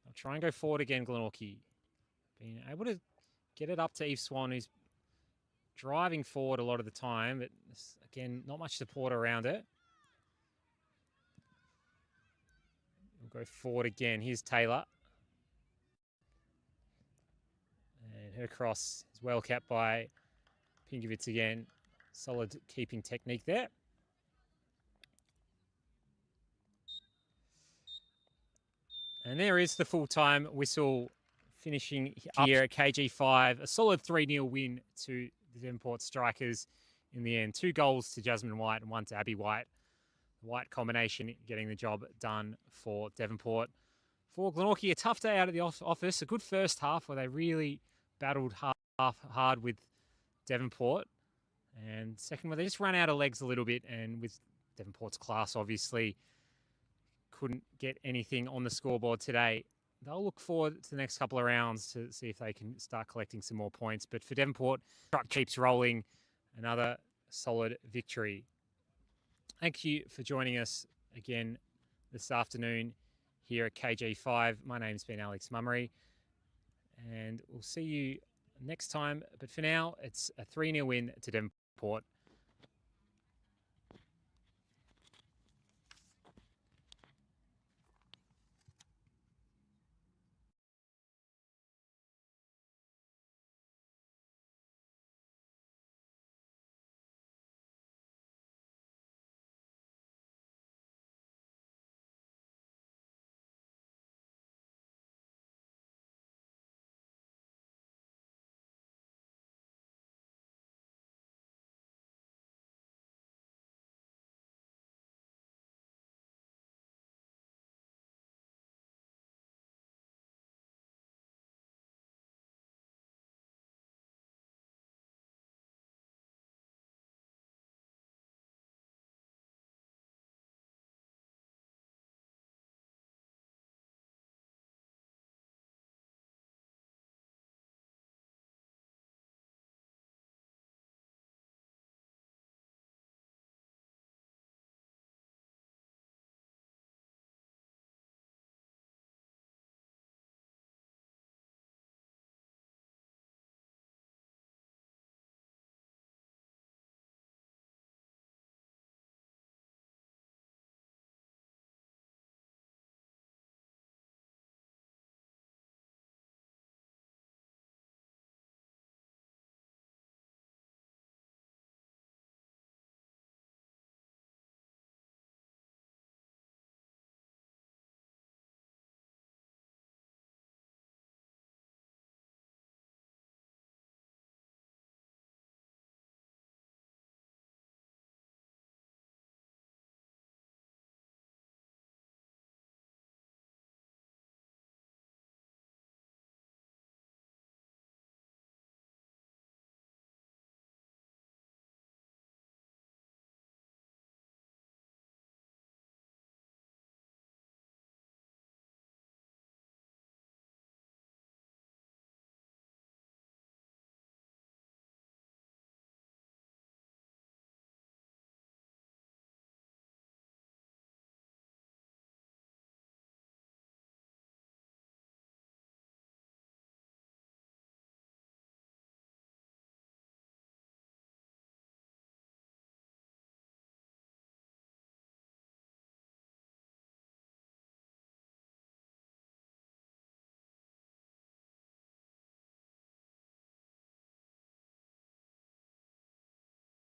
I'll try and go forward again, Glenorchy. Being able to get it up to Eve Swan, who's driving forward a lot of the time, but again, not much support around it. We'll go forward again. Here's Taylor. And her cross is well kept by Pinkovitz again. Solid keeping technique there. And there is the full-time whistle finishing here at KG5. A solid 3-0 win to the Devonport Strikers in the end. 2 goals to Jasmine White and 1 to Abby White. The White combination getting the job done for Devonport. For Glenorchy, a tough day out at the office. A good first half where they really battled hard with Devonport. And second, where they just ran out of legs a little bit. And with Devonport's class, obviously, couldn't get anything on the scoreboard today. They'll look forward to the next couple of rounds to see if they can start collecting some more points. But for Devonport, truck keeps rolling. Another solid victory. Thank you for joining us again this afternoon here at KG5. My name's been Alex Mummery, and we'll see you next time. But for now, it's a 3-0 win to Devonport.